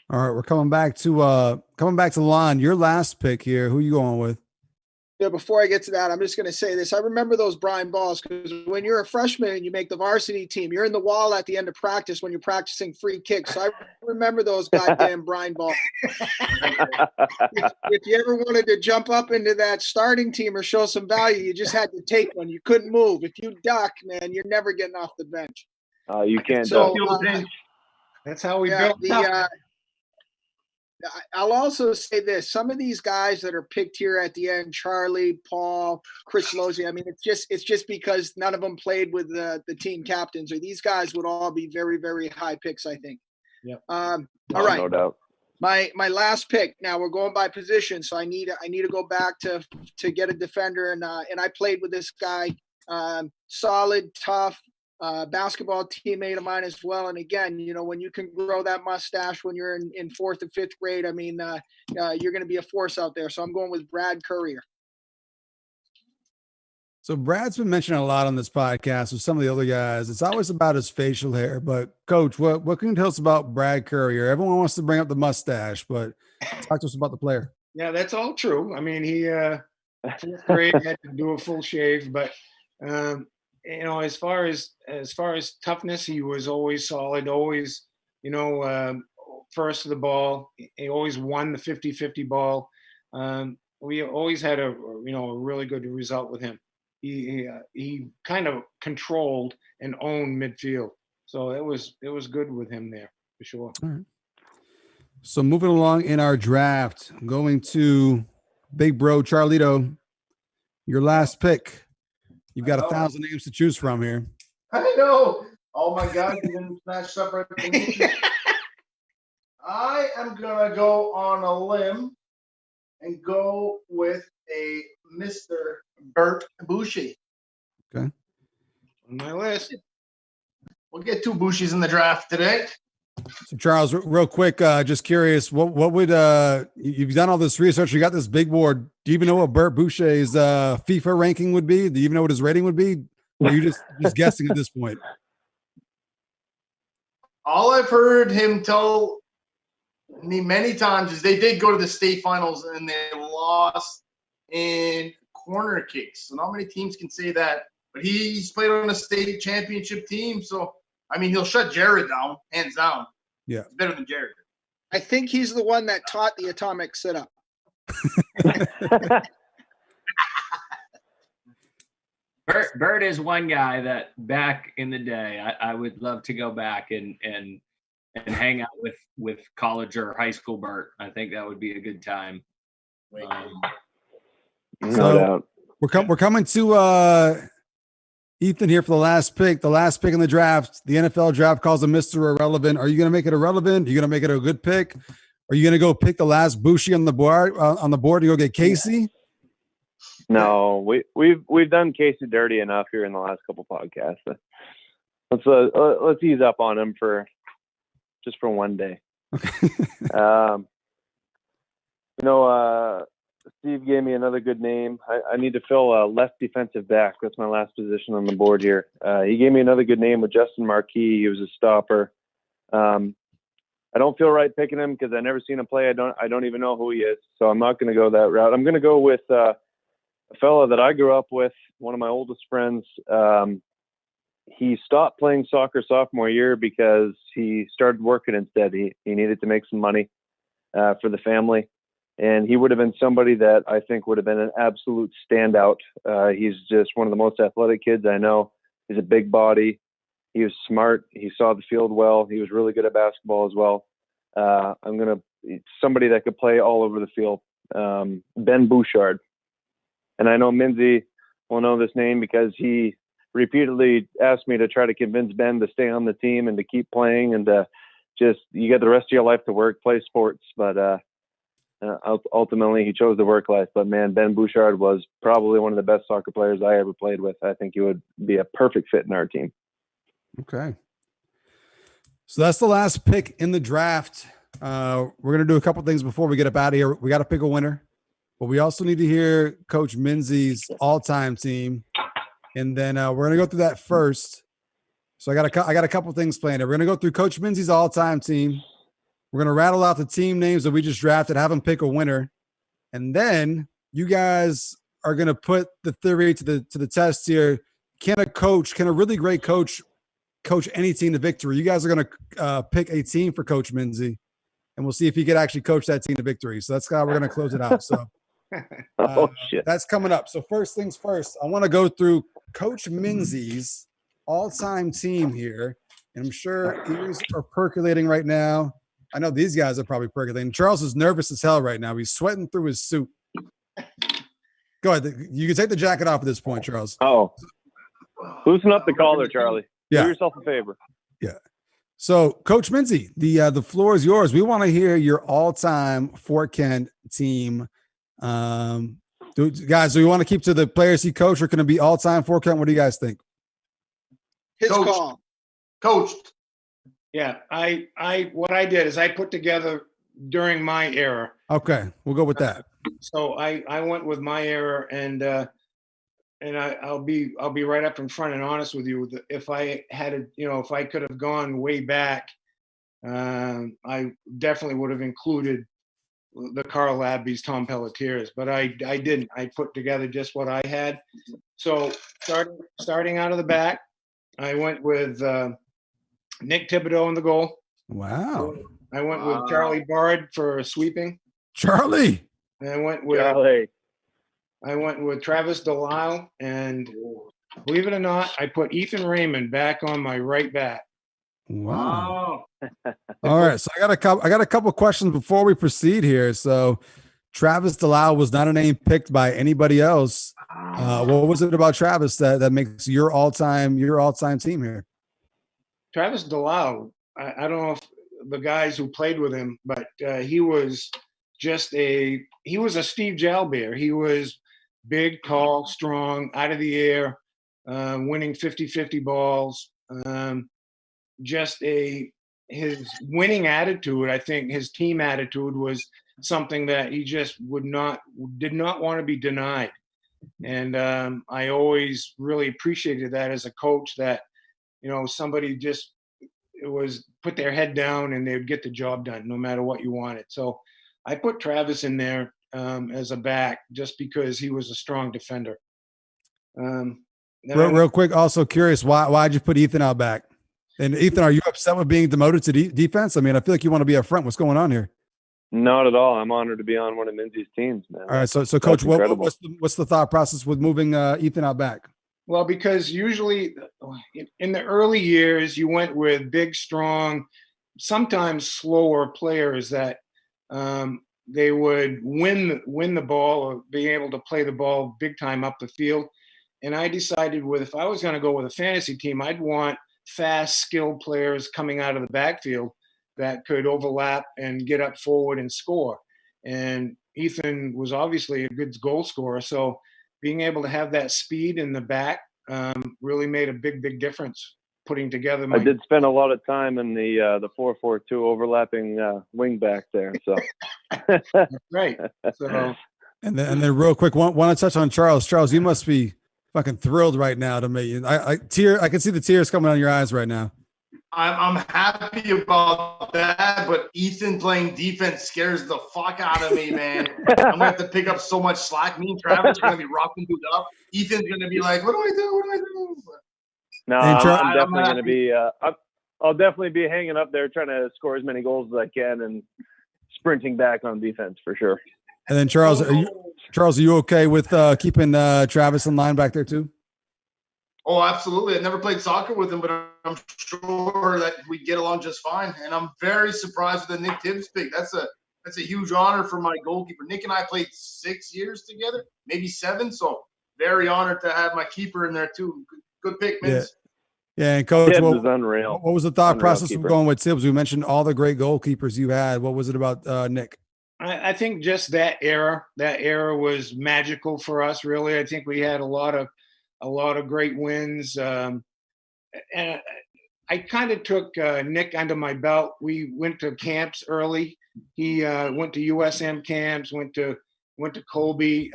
All right, we're coming back to Lon. Your last pick here. Who you going with? Yeah, before I get to that, I'm just going to say this. I remember those brine balls because when you're a freshman and you make the varsity team, you're in the wall at the end of practice when you're practicing free kicks. So I remember those goddamn brine balls. If you ever wanted to jump up into that starting team or show some value, you just had to take one. You couldn't move. If you duck, man, you're never getting off the bench. You can't. So That's how we yeah, built up. I'll also say this: some of these guys that are picked here at the end, Charlie, Paul, Chris Lozzi. I mean, it's just because none of them played with the team captains, or these guys would all be very, very high picks, I think. Yep. All right. No doubt. My last pick. Now we're going by position, so I need to go back to get a defender, and I played with this guy. Solid, tough. Basketball teammate of mine as well. And again, when you can grow that mustache when you're in 4th and 5th grade, I mean, you're going to be a force out there. So I'm going with Brad Courier. So Brad's been mentioned a lot on this podcast with some of the other guys. It's always about his facial hair, but Coach, what can you tell us about Brad Courier? Everyone wants to bring up the mustache, but talk to us about the player. Yeah, that's all true. I mean, he 4th grade had to do a full shave, but as far as toughness, he was always solid, always, first to the ball. He always won the 50-50 ball. We always had a really good result with him. He kind of controlled and owned midfield. So it was good with him there for sure. All right. So moving along in our draft, going to Big Bro Charlito, your last pick. You've got 1,000 names to choose from here. I know. Oh my God, you didn't smash up right from me. I am gonna go on a limb and go with a Mr. Bert Boucher. Okay. On my list. We'll get 2 Bouchers in the draft today. So Charles, real quick, just curious, what would you've done all this research, you got this big board. Do you even know what Bert Boucher's FIFA ranking would be? Do you even know what his rating would be? Or are you just guessing at this point? All I've heard him tell me many times is they did go to the state finals and they lost in corner kicks. So not many teams can say that. But he's played on a state championship team, so I mean, he'll shut Jared down, hands down. Yeah. It's better than Jared. I think he's the one that taught the atomic sit-up. Bert is one guy that back in the day, I would love to go back and hang out with college or high school Bert. I think that would be a good time. No So, doubt. We're coming to Ethan here for the last pick in the draft. The NFL draft calls him Mr. Irrelevant. Are you going to make it irrelevant? Are you going to make it a good pick? Are you going to go pick the last Bushi on the board? To go get Casey? No, we've done Casey dirty enough here in the last couple podcasts. Let's ease up on him for one day. Okay. Steve gave me another good name. I need to fill left defensive back. That's my last position on the board here. He gave me another good name with Justin Marquis. He was a stopper. I don't feel right picking him because I never seen him play. I don't even know who he is. So I'm not going to go that route. I'm going to go with a fella that I grew up with, one of my oldest friends. He stopped playing soccer sophomore year because he started working instead. He needed to make some money for the family. And he would have been somebody that I think would have been an absolute standout. He's just one of the most athletic kids I know. He's a big body. He was smart. He saw the field well. He was really good at basketball as well. Somebody that could play all over the field. Ben Bouchard. And I know Minzy will know this name because he repeatedly asked me to try to convince Ben to stay on the team and to keep playing and you get the rest of your life to work, play sports. But ultimately he chose the work life. But man, Ben Bouchard was probably one of the best soccer players I ever played with. I think he would be a perfect fit in our team. Okay. So that's the last pick in the draft. We're going to do a couple things before we get up out of here. We got to pick a winner, but we also need to hear Coach Minzy's all-time team. And then we're going to go through that first. So I got a couple things planned. We're going to go through Coach Minzy's all-time team. We're going to rattle out the team names that we just drafted, have them pick a winner. And then you guys are going to put the theory to the test here. Can a really great coach any team to victory? You guys are going to pick a team for Coach Minzy, and we'll see if he could actually coach that team to victory. So that's how we're going to close it out. So Shit. That's coming up. So first things first, I want to go through Coach Minzy's all-time team here, and I'm sure ears are percolating right now. I know these guys are probably percolating. Charles is nervous as hell right now. He's sweating through his suit. Go ahead. You can take the jacket off at this point, Charles. Oh, loosen up the collar, Charlie. Yeah. Do yourself a favor. Yeah. So, Coach Minzy, the floor is yours. We want to hear your all-time Fort Kent team. Guys, do you want to keep to the players he coached, or can it be all-time Fort Kent? What do you guys think? His Coach. call. Coached. Yeah, what I did is I put together during my era. Okay, we'll go with that. So I went with my era, and I'll be right up in front and honest with you. If I had if I could have gone way back, I definitely would have included the Carl Labbies, Tom Pelletiers, but I didn't. I put together just what I had. So starting out of the back, I went with Nick Thibodeau in the goal. Wow. I went with Charlie Bard for sweeping. Charlie. And I went with Travis Delisle, and believe it or not, I put Ethan Raymond back on my right back. Wow. All right. So I got a couple questions before we proceed here. So Travis Delisle was not a name picked by anybody else. What was it about Travis that makes your all-time team here? Travis Delisle, I don't know if the guys who played with him, but he was a Steve Jalbert. He was big, tall, strong, out of the air, winning 50-50 balls. His winning attitude, I think his team attitude was something that he just did not want to be denied. And I always really appreciated that as a coach, that, somebody just put their head down and they would get the job done no matter what you wanted. So I put Travis in there as a back just because he was a strong defender. Real quick, also curious, why'd you put Ethan out back? And Ethan, are you upset with being demoted to defense? I mean, I feel like you want to be up front. What's going on here? Not at all. I'm honored to be on one of Minzy's teams, man. All right, so Coach, what's the thought process with moving Ethan out back? Well, because usually in the early years, you went with big, strong, sometimes slower players that they would win the ball or be able to play the ball big time up the field. And I decided if I was going to go with a fantasy team, I'd want fast, skilled players coming out of the backfield that could overlap and get up forward and score. And Ethan was obviously a good goal scorer. So being able to have that speed in the back really made a big difference putting together. I did spend a lot of time in the 4-4-2 overlapping wing back there. So right. So and then real quick, want to touch on Charles. Charles, you must be fucking thrilled right now to me. I can see the tears coming out of your eyes right now. I'm happy about that, but Ethan playing defense scares the fuck out of me, man. I'm gonna have to pick up so much slack. Me and Travis are gonna be rocking dude up. Ethan's gonna be like, "What do I do? What do I do?" No, I'm definitely gonna be. I'll definitely be hanging up there, trying to score as many goals as I can, and sprinting back on defense for sure. And then Charles, are you okay with keeping Travis in line back there too? Oh, absolutely. I never played soccer with him, but I'm sure that we get along just fine. And I'm very surprised with the Nick Tibbs pick. That's a huge honor for my goalkeeper. Nick and I played 6 years together, maybe 7. So very honored to have my keeper in there too. Good pick, Minz. Yeah, and Coach, Tibbs is unreal. What was the thought process keeper. of going with Tibbs? We mentioned all the great goalkeepers you had. What was it about Nick? I think just that era was magical for us. Really, I think we had a lot of great wins. And I kind of took Nick under my belt. We went to camps early. He went to USM camps, went to Kobe.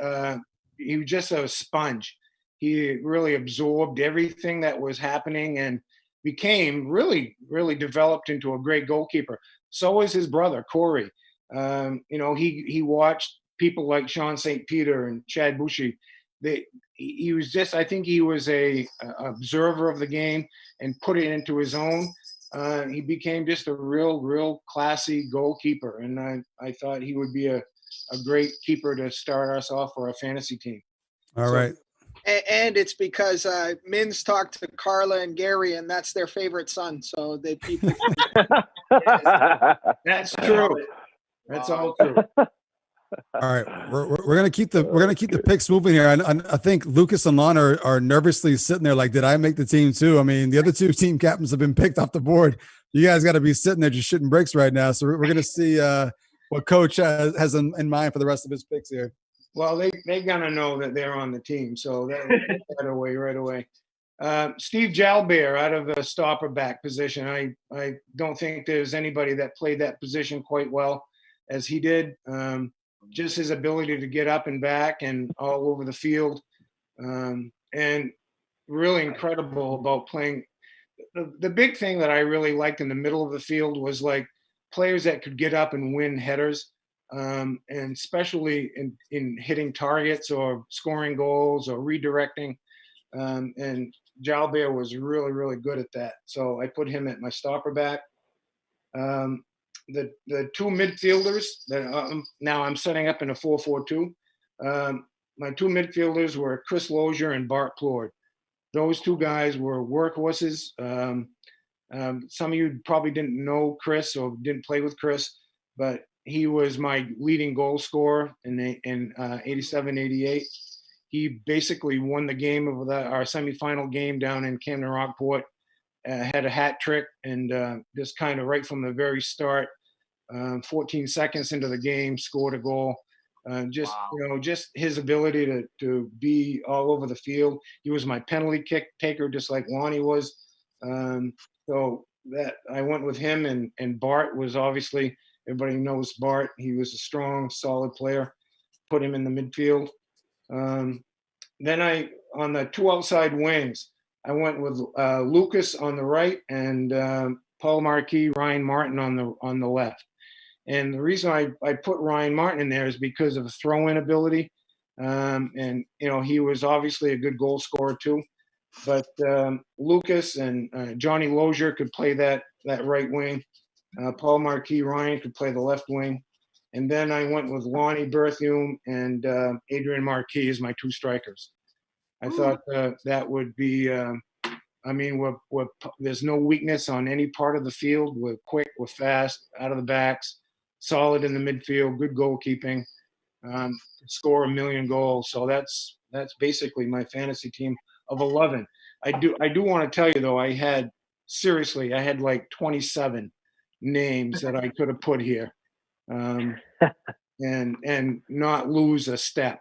He was just a sponge. He really absorbed everything that was happening and became really developed into a great goalkeeper. So was his brother, Corey. He watched people like Sean St. Peter and Chad Bushy. He was just, I think he was a observer of the game and put it into his own. He became just a real classy goalkeeper. And I thought he would be a great keeper to start us off for our fantasy team. All right. And it's because Minz talked to Carla and Gary, and that's their favorite son. So they people. That's true. That's all true. All right, we're gonna keep the picks moving here. I think Lucas and Laughn are nervously sitting there like, did I make the team too? I mean, the other two team captains have been picked off the board. You guys got to be sitting there just shitting bricks right now. So we're gonna see what Coach has in mind for the rest of his picks here. Well, they gonna know that they're on the team, so that right away. Steve Jalbert out of the stopper back position. I don't think there's anybody that played that position quite well as he did. Just his ability to get up and back and all over the field, and really incredible about playing. The big thing that I really liked in the middle of the field was like players that could get up and win headers. And especially in hitting targets or scoring goals or redirecting. And Jalbert was really good at that. So I put him at my stopper back. The two midfielders that now I'm setting up in a 4-4-2. My two midfielders were Chris Lozier and Bart Plord. Those two guys were workhorses. Some of you probably didn't know Chris or didn't play with Chris, but he was my leading goal scorer in 87, 88. He basically won the game of our semifinal game down in Camden Rockport, had a hat trick, and just kind of right from the very start, 14 seconds into the game, scored a goal. Just his ability to be all over the field. He was my penalty kick taker, just like Lonnie was. So that I went with him, and Bart was obviously. Everybody knows Bart. He was a strong, solid player. Put him in the midfield. Then on the two outside wings, I went with Lucas on the right and Paul Marquis, Ryan Martin on the left. And the reason I put Ryan Martin in there is because of the throw-in ability. And he was obviously a good goal scorer too. But Lucas and Johnny Lozier could play that right wing. Paul Marquis Ryan could play the left wing. And then I went with Laughn Berthiaume and Adrian Marquis as my two strikers. I thought that would be, there's no weakness on any part of the field. We're quick, we're fast, out of the backs, solid in the midfield, good goalkeeping, score 1 million goals. So that's basically my fantasy team of 11. I do want to tell you, though, I had like 27 names that I could have put here, and not lose a step.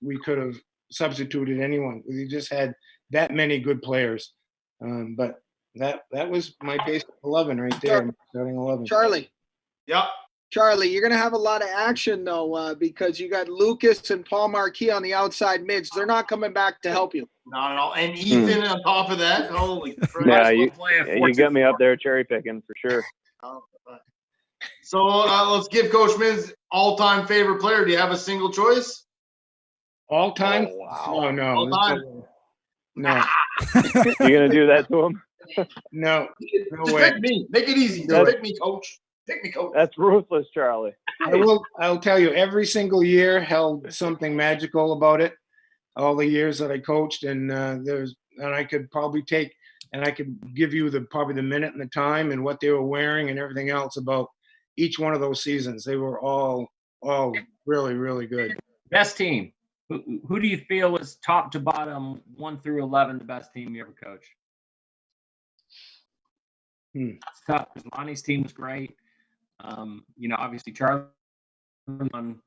we could have substituted anyone. We just had that many good players. But that was my basic 11 right there, starting 11. Charlie. Yep. Charlie, you're going to have a lot of action, though, because you got Lucas and Paul Marquis on the outside mids. They're not coming back to help you. No. And Ethan on top of that. Holy crap. Yeah, you got me up there cherry picking for sure. So let's give Coach Minz all-time favorite player. Do you have a single choice? All time? Oh, wow. Oh, no. All time? No. You gonna do that to him? No. No Just way. pick me. Make it easy. No. Pick me, Coach. Pick me, Coach. That's ruthless, Charlie. I'll tell you, every single year held something magical about it. All the years that I coached, and I could probably I could give you probably the minute and the time and what they were wearing and everything else about each one of those seasons. They were all really, really good. Best team. Who do you feel was top to bottom, 1 through 11, the best team you ever coached? It's tough because Lonnie's team was great. Obviously Charlie won.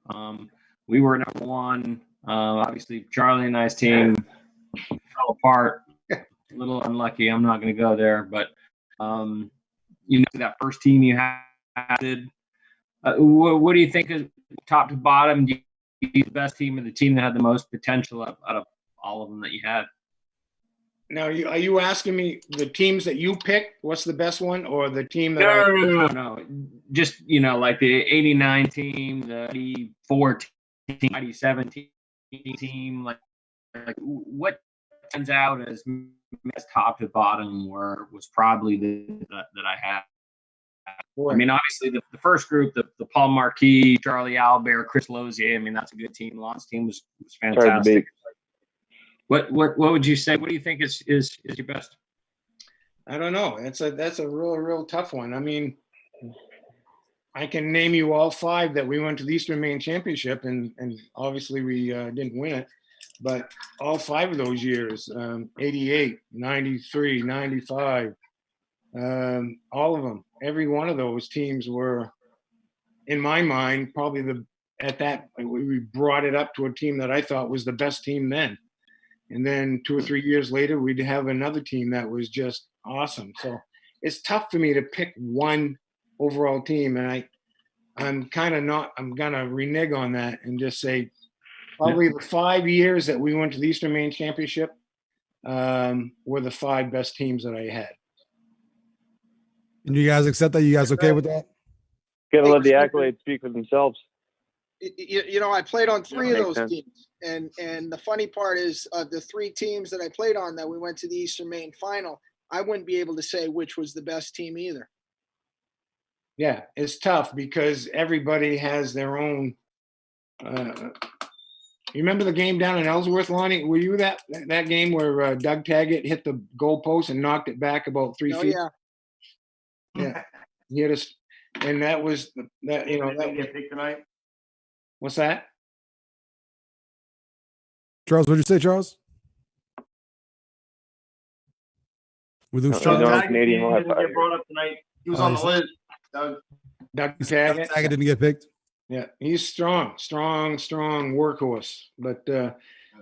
We were number 1. Obviously Charlie and I's team fell apart. A little unlucky. I'm not going to go there, but that first team you had. What do you think is top to bottom? Do you think the best team or the team that had the most potential out of all of them that you had? Now, are you asking me the teams that you picked? What's the best one, or the team that? No. Just like the '89 team, the '84 team, '97 team. Like what turns out as top to bottom was probably that I had. I mean, obviously the first group, the Paul Marquis, Charlie Albert, Chris Lozier. I mean, that's a good team. Lon's team was fantastic. What would you say? What do you think is your best? I don't know. That's a real tough one. I mean, I can name you all 5 that we went to the Eastern Maine Championship, and obviously we didn't win it, but all 5 of those years, 88, 93, 95, all of them, every one of those teams were, in my mind, probably we brought it up to a team that I thought was the best team then. And then 2 or 3 years later, we'd have another team that was just awesome. So it's tough for me to pick one overall team. And I'm going to renege on that and just say probably the 5 years that we went to the Eastern Maine Championship were the 5 best teams that I had. And you guys accept that? You guys okay with that? Gotta let the accolades speak for themselves. I played on 3 of those teams, and the funny part is the 3 teams that I played on that we went to the Eastern Maine final, I wouldn't be able to say which was the best team either. Yeah, it's tough because everybody has their own. You remember the game down in Ellsworth, Lonnie? Were you that game where Doug Taggart hit the goalpost and knocked it back about 3 feet? Yeah. He hit us, and that was that. That get picked tonight. What's that? Charles, what did you say, Charles? We lose Charles. Canadian didn't get brought up tonight. He was on the list. Doug Taggart didn't get picked. Yeah, he's strong workhorse. But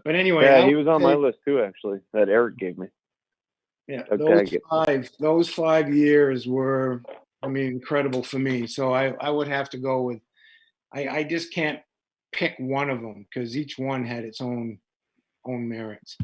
anyway, yeah, he was on my list too, actually. That Eric gave me. Yeah, those 5 years were, incredible for me. So I would have to go with. I just can't pick one of them because each one had its own merits.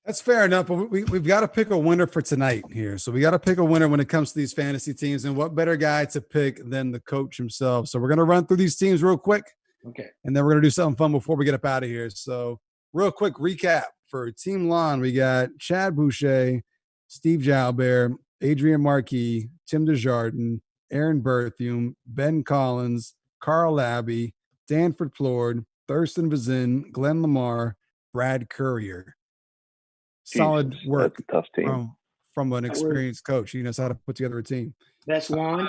That's fair enough, but we've got to pick a winner for tonight here. So we got to pick a winner when it comes to these fantasy teams, and what better guy to pick than the coach himself. So we're going to run through these teams real quick. Okay. And then we're going to do something fun before we get up out of here. So real quick recap for Team Laughn. We got Chad Boucher, Steve Jalbert, Adrian Marquis, Tim Desjardins, Aaron Berthiaume, Ben Collins, Carl Abbey, Danford Plord, Thurston Vazin, Glenn Lamar, Brad Courier. Solid work. That's a tough team. From an experienced coach. He knows how to put together a team. That's one.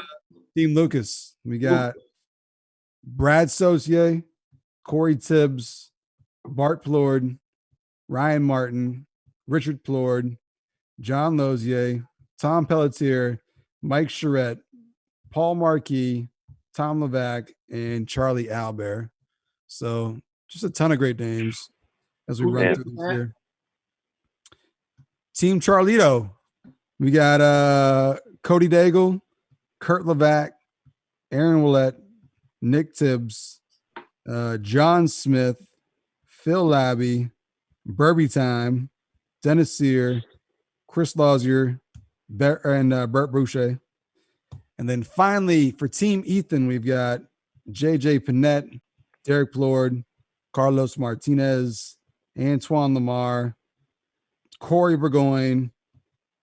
Team Lucas. We got Brad Saucier, Corey Tibbs, Bart Plord, Ryan Martin, Richard Plord, John Lozier, Tom Pelletier, Mike Charette, Paul Marquis, Tom Levac, and Charlie Albert. So just a ton of great names as we run through these here. Team Charlito. We got Cody Daigle, Kurt Levac, Aaron Willett, Nick Tibbs, John Smith, Phil Labby, Burby Time, Dennis Sear, Chris Lausier, and Bert Boucher. And then finally for Team Ethan, we've got JJ Panette, Derek Plord, Carlos Martinez, Antoine Lamar, Corey Burgoyne,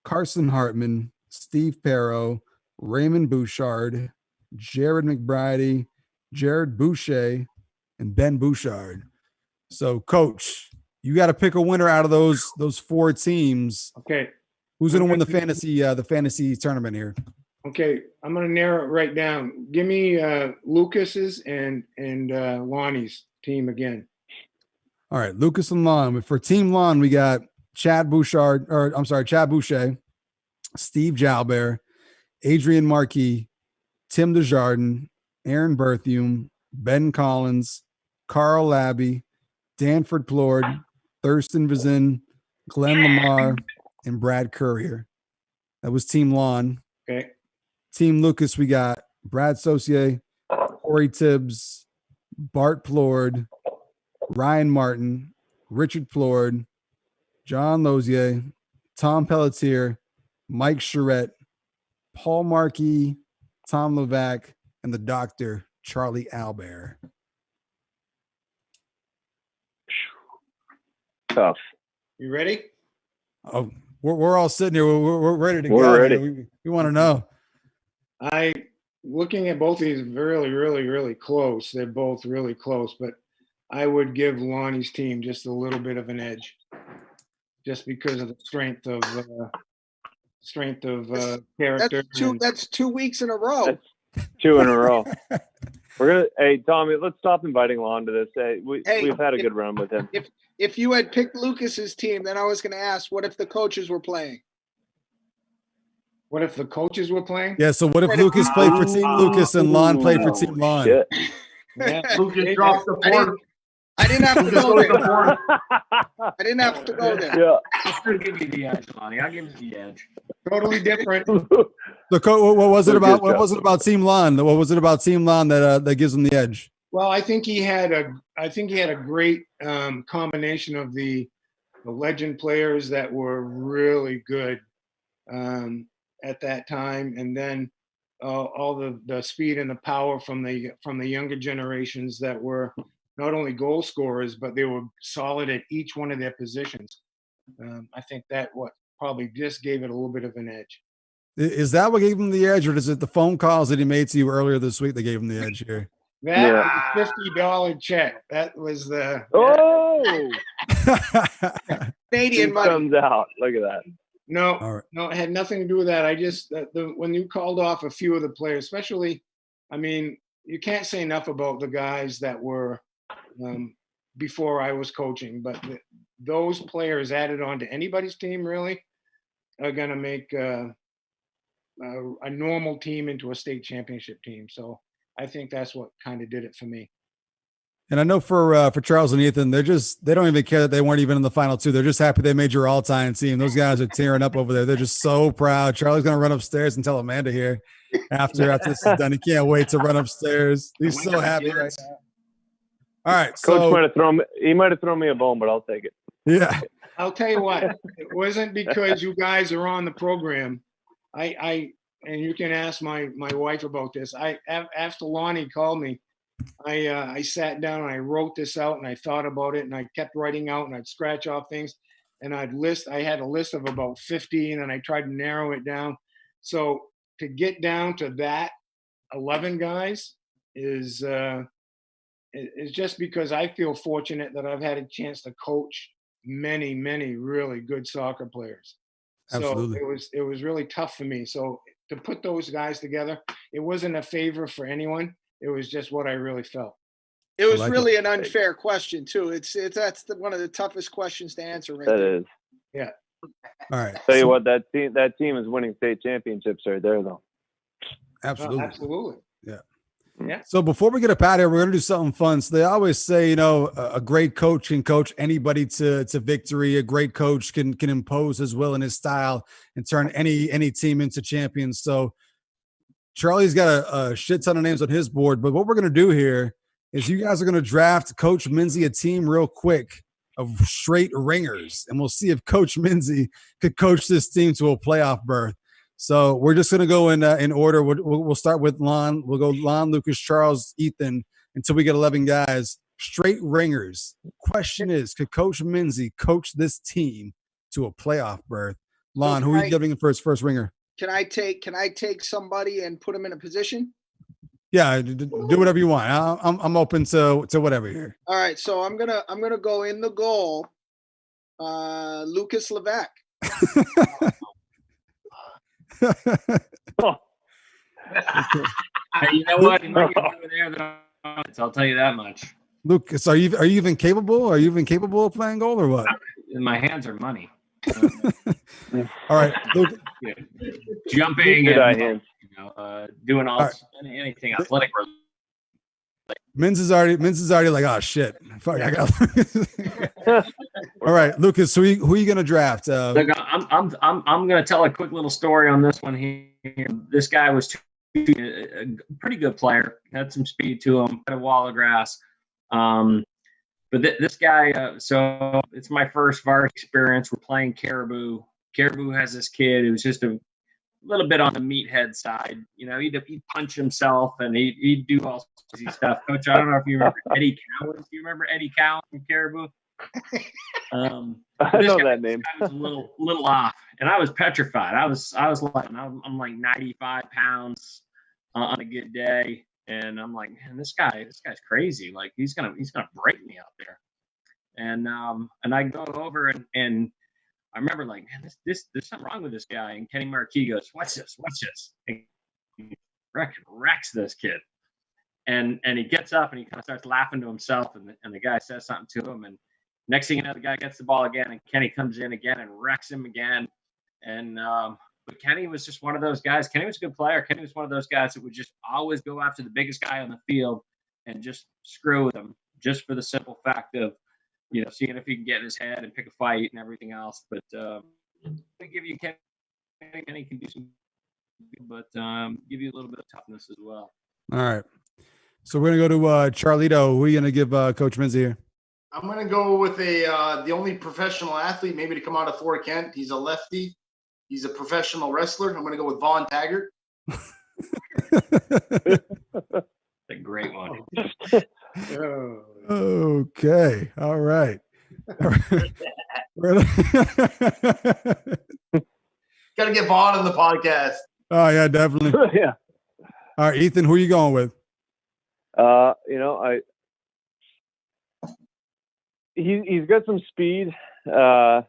Carson Hartman, Steve Perro, Raymond Bouchard, Jared McBride, Jared Boucher, and Ben Bouchard. So, Coach, you got to pick a winner out of those 4 teams. Okay. Who's going to win the fantasy tournament here? Okay, I'm going to narrow it right down. Give me Lucas's and Lonnie's team again. All right, Lucas and Lon. For Team Lon, we got Chad Boucher, Steve Jalbert, Adrian Marquis, Tim Desjardins, Aaron Berthiaume, Ben Collins, Carl Labby, Danford Plord, Thurston Vizin, Glenn Lamar, and Brad Courier. That was Team Lon. Okay. Team Lucas, we got Brad Saucier, Corey Tibbs, Bart Plord, Ryan Martin, Richard Plord, John Lozier, Tom Pelletier, Mike Charette, Paul Markey, Tom Levac, and the doctor, Charlie Albert. Tough. You ready? Oh, we're all sitting here. We're ready to go. We're ready. We want to know. Looking at both of these, really, really, really close. They're both really close, but I would give Lonnie's team just a little bit of an edge, just because of the strength of character. That's 2 weeks in a row. That's 2 in a row. Hey Tommy, let's stop inviting Lon to this. We've had a good run with him. If you had picked Lucas's team, then I was going to ask, what if the coaches were playing? What if the coaches were playing? Yeah, so what if Lucas played for Team Lucas and Lon played for Team Lon? Shit. Yeah. Lucas dropped the board. I didn't have to go there. I didn't have to go there. Yeah. I'm going to give you the edge, Lonnie. I'll give you the edge. Totally different. So, what was it about? What was it about Team Lon? What was it about Team Lon that gives him the edge? Well, I think he had a great combination of the legend players that were really good at that time, and then all the speed and the power from the younger generations that were not only goal scorers, but they were solid at each one of their positions. I think that what probably just gave it a little bit of an edge. Is that what gave him the edge, or is it the phone calls that he made to you earlier this week that gave him the edge here? That was a $50 check. That was the Canadian money comes out. Look at that. No, right. No, it had nothing to do with that. I just when you called off a few of the players, especially, I mean, you can't say enough about the guys that were before I was coaching, but those players added on to anybody's team really are going to make a normal team into a state championship team. So I think that's what kind of did it for me. And I know for Charles and Ethan, they don't even care that they weren't even in the final 2. They're just happy they made your all-time team. Those guys are tearing up over there. They're just so proud. Charlie's going to run upstairs and tell Amanda here after this is done. He can't wait to run upstairs. He's so happy right now. All right. Coach might have thrown me a bone, but I'll take it. Yeah. I'll tell you what, it wasn't because you guys are on the program. And you can ask my wife about this. After Lonnie called me, I sat down and I wrote this out and I thought about it and I kept writing out and I'd scratch off things and I had a list of about 15 and I tried to narrow it down. So to get down to that 11 guys is just because I feel fortunate that I've had a chance to coach many, many really good soccer players. Absolutely. So it was really tough for me. So to put those guys together, it wasn't a favor for anyone. It was just what I really felt. It was really an unfair question too. That's one of the toughest questions to answer. Right there. Is. Yeah. All right. Tell you what, that team is winning state championships right there, though. Absolutely. Absolutely. Yeah. Yeah. So before we get up out of here, we're gonna do something fun. So they always say, you know, a great coach can coach anybody to victory. A great coach can impose his will and his style and turn any team into champions. So Charlie's got a shit ton of names on his board, but what we're gonna do here is you guys are gonna draft Coach Minzy a team real quick of straight ringers, and we'll see if Coach Minzy could coach this team to a playoff berth. So we're just going to go in order. We'll start with Laughn. We'll go Laughn, Lucas, Charles, Ethan until we get 11 guys. Straight ringers. Question is, could Coach Minzy coach this team to a playoff berth? Laughn, who are you giving for his first ringer? Can I take somebody and put him in a position? Yeah, do whatever you want. I'm open to whatever here. All right, so I'm gonna go in the goal. Lucas Levesque. Oh. You know what? He might get over there, though. I'll tell you that much. Lucas, are you even capable? Are you even capable of playing goal or what? My hands are money. All right, Luke. Jumping and doing anything athletic. Minz is already like, oh shit. Fuck, I got. All right, Lucas. So who are you gonna draft? Look, I'm gonna tell a quick little story on this one here. This guy was a pretty good player. Had some speed to him. Had a wall of grass. But this guy. So it's my first varsity experience. We're playing Caribou. Caribou has this kid who's just a little bit on the meathead side. You know, he'd punch himself and he'd do all crazy stuff. Coach, I don't know if you remember Eddie Cowan. Do you remember Eddie Cowan from Caribou? I know that name. This guy was a little off, and I was petrified. I was like, I'm like 95 pounds on a good day, and I'm like, man, this guy's crazy. Like he's gonna break me out there. And I go over and I remember like, man, there's something wrong with this guy. And Kenny Marquis goes, watch this. And he wrecks this kid. And he gets up and he kind of starts laughing to himself. And the guy says something to him. And next thing you know, the guy gets the ball again. And Kenny comes in again and wrecks him again. And but Kenny was just one of those guys. Kenny was a good player. Kenny was one of those guys that would just always go after the biggest guy on the field and just screw with him, just for the simple fact of, you know, seeing if he can get in his head and pick a fight and everything else. But we give you Kenny can do some, but give you a little bit of toughness as well. All right. So we're gonna go to Charlito. Who are you gonna give Coach Minzy here? I'm gonna go with the only professional athlete maybe to come out of Fort Kent. He's a lefty. He's a professional wrestler. I'm gonna go with Vaughn Taggart. A great one. Okay. All right. Gotta get Vaughn on the podcast. Oh yeah, definitely. Yeah. All right, Ethan, who are you going with? You know, he's got some speed. You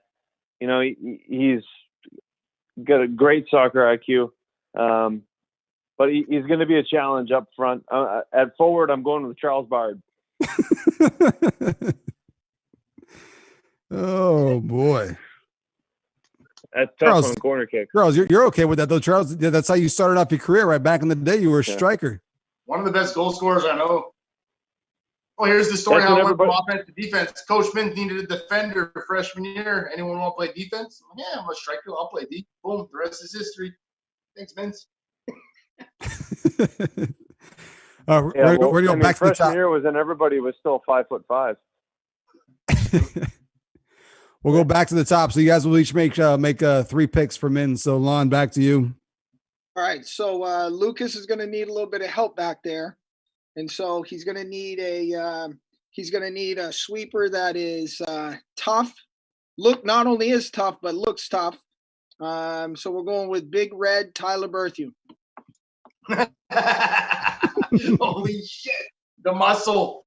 know, he's got a great soccer IQ. But he's going to be a challenge up front. At forward, I'm going with Charles Bard. Oh boy, That's tough on corner kick. Charles, you're okay with that though, Charles? That's how you started off your career, right? Back in the day, you were a striker. One of the best goal scorers I know. Oh, here's the story how I went from offense to defense. Coach Minz needed a defender freshman year. Anyone want to play defense? Yeah, I'm a striker. I'll play D. Boom. The rest is history. Thanks, Minz. We're going back to the top. Year was when everybody was still 5'5". We'll go back to the top. So you guys will each make 3 picks for men. So Laughn, back to you. All right, so Lucas is going to need a little bit of help back there, and so he's going to need a sweeper that is tough. Not only is tough, but looks tough. So we're going with Big Red Tyler Berthiaume. Holy shit! The muscle.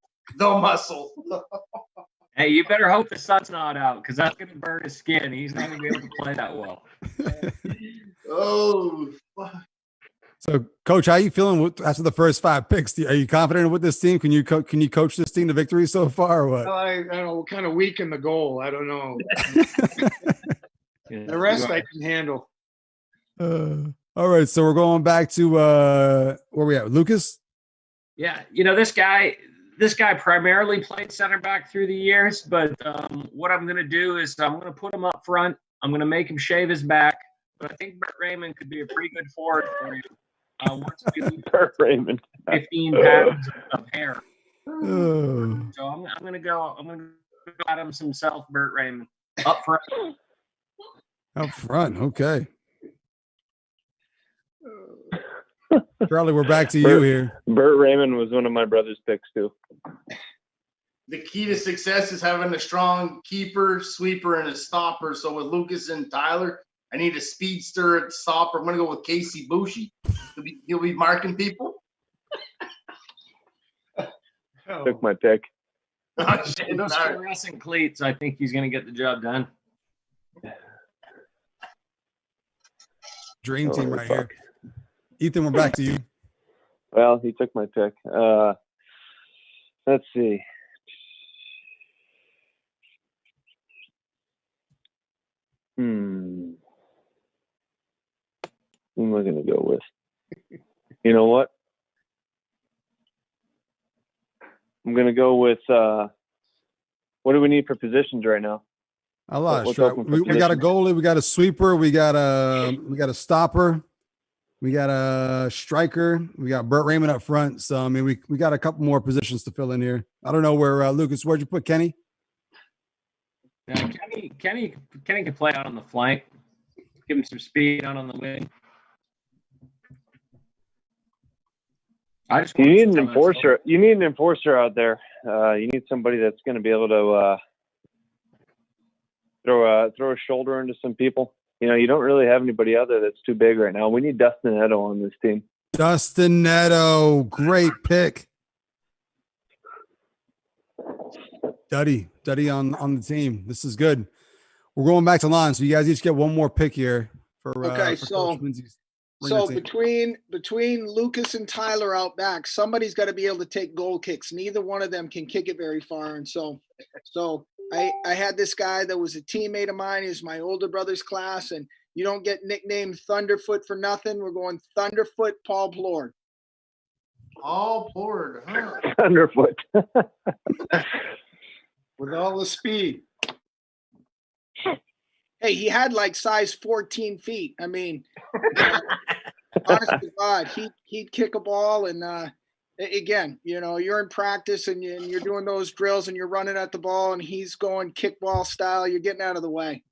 Hey, you better hope the sun's not out, because that's going to burn his skin. He's not going to be able to play that well. Oh, fuck. So, Coach, how are you feeling after the first 5 picks? Are you confident with this team? Can you coach this team to victory so far, or what? I don't know. We're kind of weak in the goal. I don't know. The rest I can handle. All right, so we're going back to where we at? Lucas? Yeah, this guy primarily played center back through the years, but what I'm going to do is I'm going to put him up front. I'm going to make him shave his back, but I think Bert Raymond could be a pretty good forward for you. Once we lose Bert Raymond. 15 pounds of hair. Oh. So I'm going to go Adams himself, Bert Raymond, up front. Up front, okay. Charlie, we're back to you here. Bert Raymond was one of my brother's picks too. The key to success is having a strong keeper, sweeper, and a stopper. So with Lucas and Tyler, I need a speedster at the stopper. I'm going to go with Casey Bushi. He'll be marking people. Took my pick. Oh, shit. Those fluorescent cleats, I think he's going to get the job done. Dream team right here. Ethan, we're back to you. Well, he took my pick. Let's see. Who am I going to go with? You know what? I'm going to go with what do we need for positions right now? A lot. What's Sure. open for We got a positions? goalie, we got a sweeper, we got a stopper, we got a striker, we got Bert Raymond up front. So I mean, we got a couple more positions to fill in here. I don't know where Lucas, where'd you put Kenny? Yeah, Kenny can play out on the flank. Give him some speed out on the wing. You need an enforcer. You need an enforcer out there. You need somebody that's going to be able to throw a shoulder into some people. You don't really have anybody out there that's too big right now. We need Dustin Neto on this team. Dustin Neto, great pick. Duddy on the team. This is good. We're going back to line, so you guys each get one more pick here for Okay, for so Coach Minzy's so team. between Lucas and Tyler out back, somebody's got to be able to take goal kicks. Neither one of them can kick it very far, and so I had this guy that was a teammate of mine. He was my older brother's class, and you don't get nicknamed Thunderfoot for nothing. We're going Thunderfoot Paul Plord. All poured, huh? Thunderfoot. With all the speed. Hey, he had like size 14 feet. I mean, honest to God, he'd kick a ball, and again, you're in practice and you're doing those drills and you're running at the ball, and he's going kickball style. You're getting out of the way.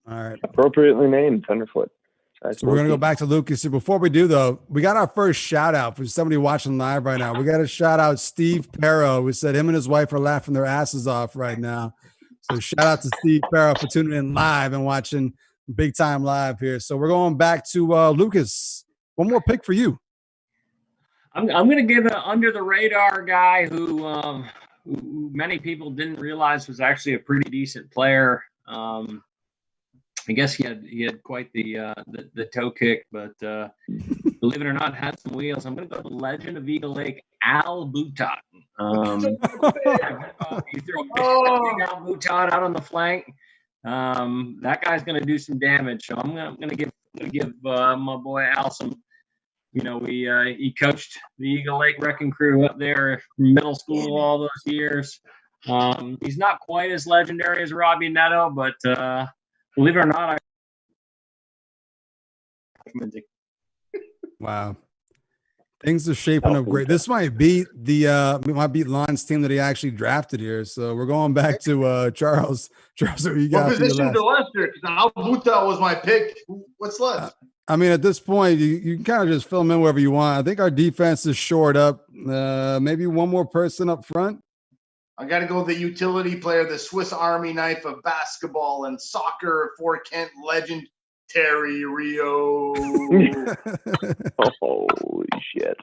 All right. Appropriately named Thunderfoot. So we're going to go back to Lucas. Before we do, though, we got our first shout out from somebody watching live right now. We got to shout out Steve Perro, who said him and his wife are laughing their asses off right now. So shout out to Steve Perro for tuning in live and watching Big Time Live here. So we're going back to Lucas. One more pick for you. I'm going to give an under the radar guy who many people didn't realize was actually a pretty decent player. I guess he had quite the toe kick, but believe it or not, had some wheels. I'm going to go to the legend of Eagle Lake, Al Boutot. You throw a big Al Boutot out on the flank. That guy's going to do some damage. So I'm going to give my boy Al some. He coached the Eagle Lake wrecking crew up there from middle school all those years. He's not quite as legendary as Robbie Neto, but believe it or not, Wow. Things are shaping up great. This might beat Lon's team that he actually drafted here. So we're going back to Charles. Charles, what you got? What position to Lester? Because Al Boutot was my pick. What's left? I mean, at this point, you can kind of just fill them in wherever you want. I think our defense is shored up. Maybe one more person up front. I got to go with the utility player, the Swiss Army knife of basketball and soccer for Kent legend, Terry Rio. Holy shit.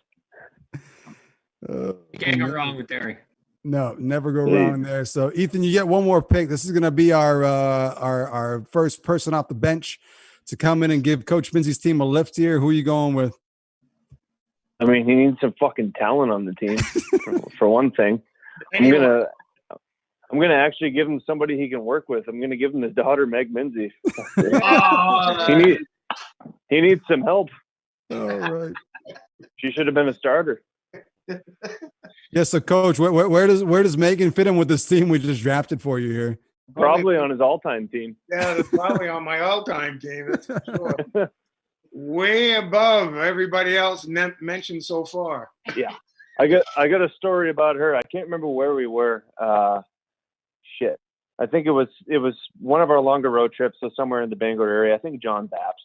you can't go wrong with Terry. No, never go wrong there. So, Ethan, you get one more pick. This is going to be our first person off the bench to come in and give Coach Minzy's team a lift here. Who are you going with? I mean, he needs some fucking talent on the team, for one thing. I'm gonna actually give him somebody he can work with. I'm gonna give him his daughter, Meg Minzy. He needs some help. All right. She should have been a starter. Yeah. So, Coach, where does Megan fit in with this team we just drafted for you here? Probably on his all-time team. Yeah, that's probably on my all-time team. That's for sure. Way above everybody else mentioned so far. Yeah, I got a story about her. I can't remember where we were. Shit, I think it was one of our longer road trips, so somewhere in the Bangor area. I think John Baps,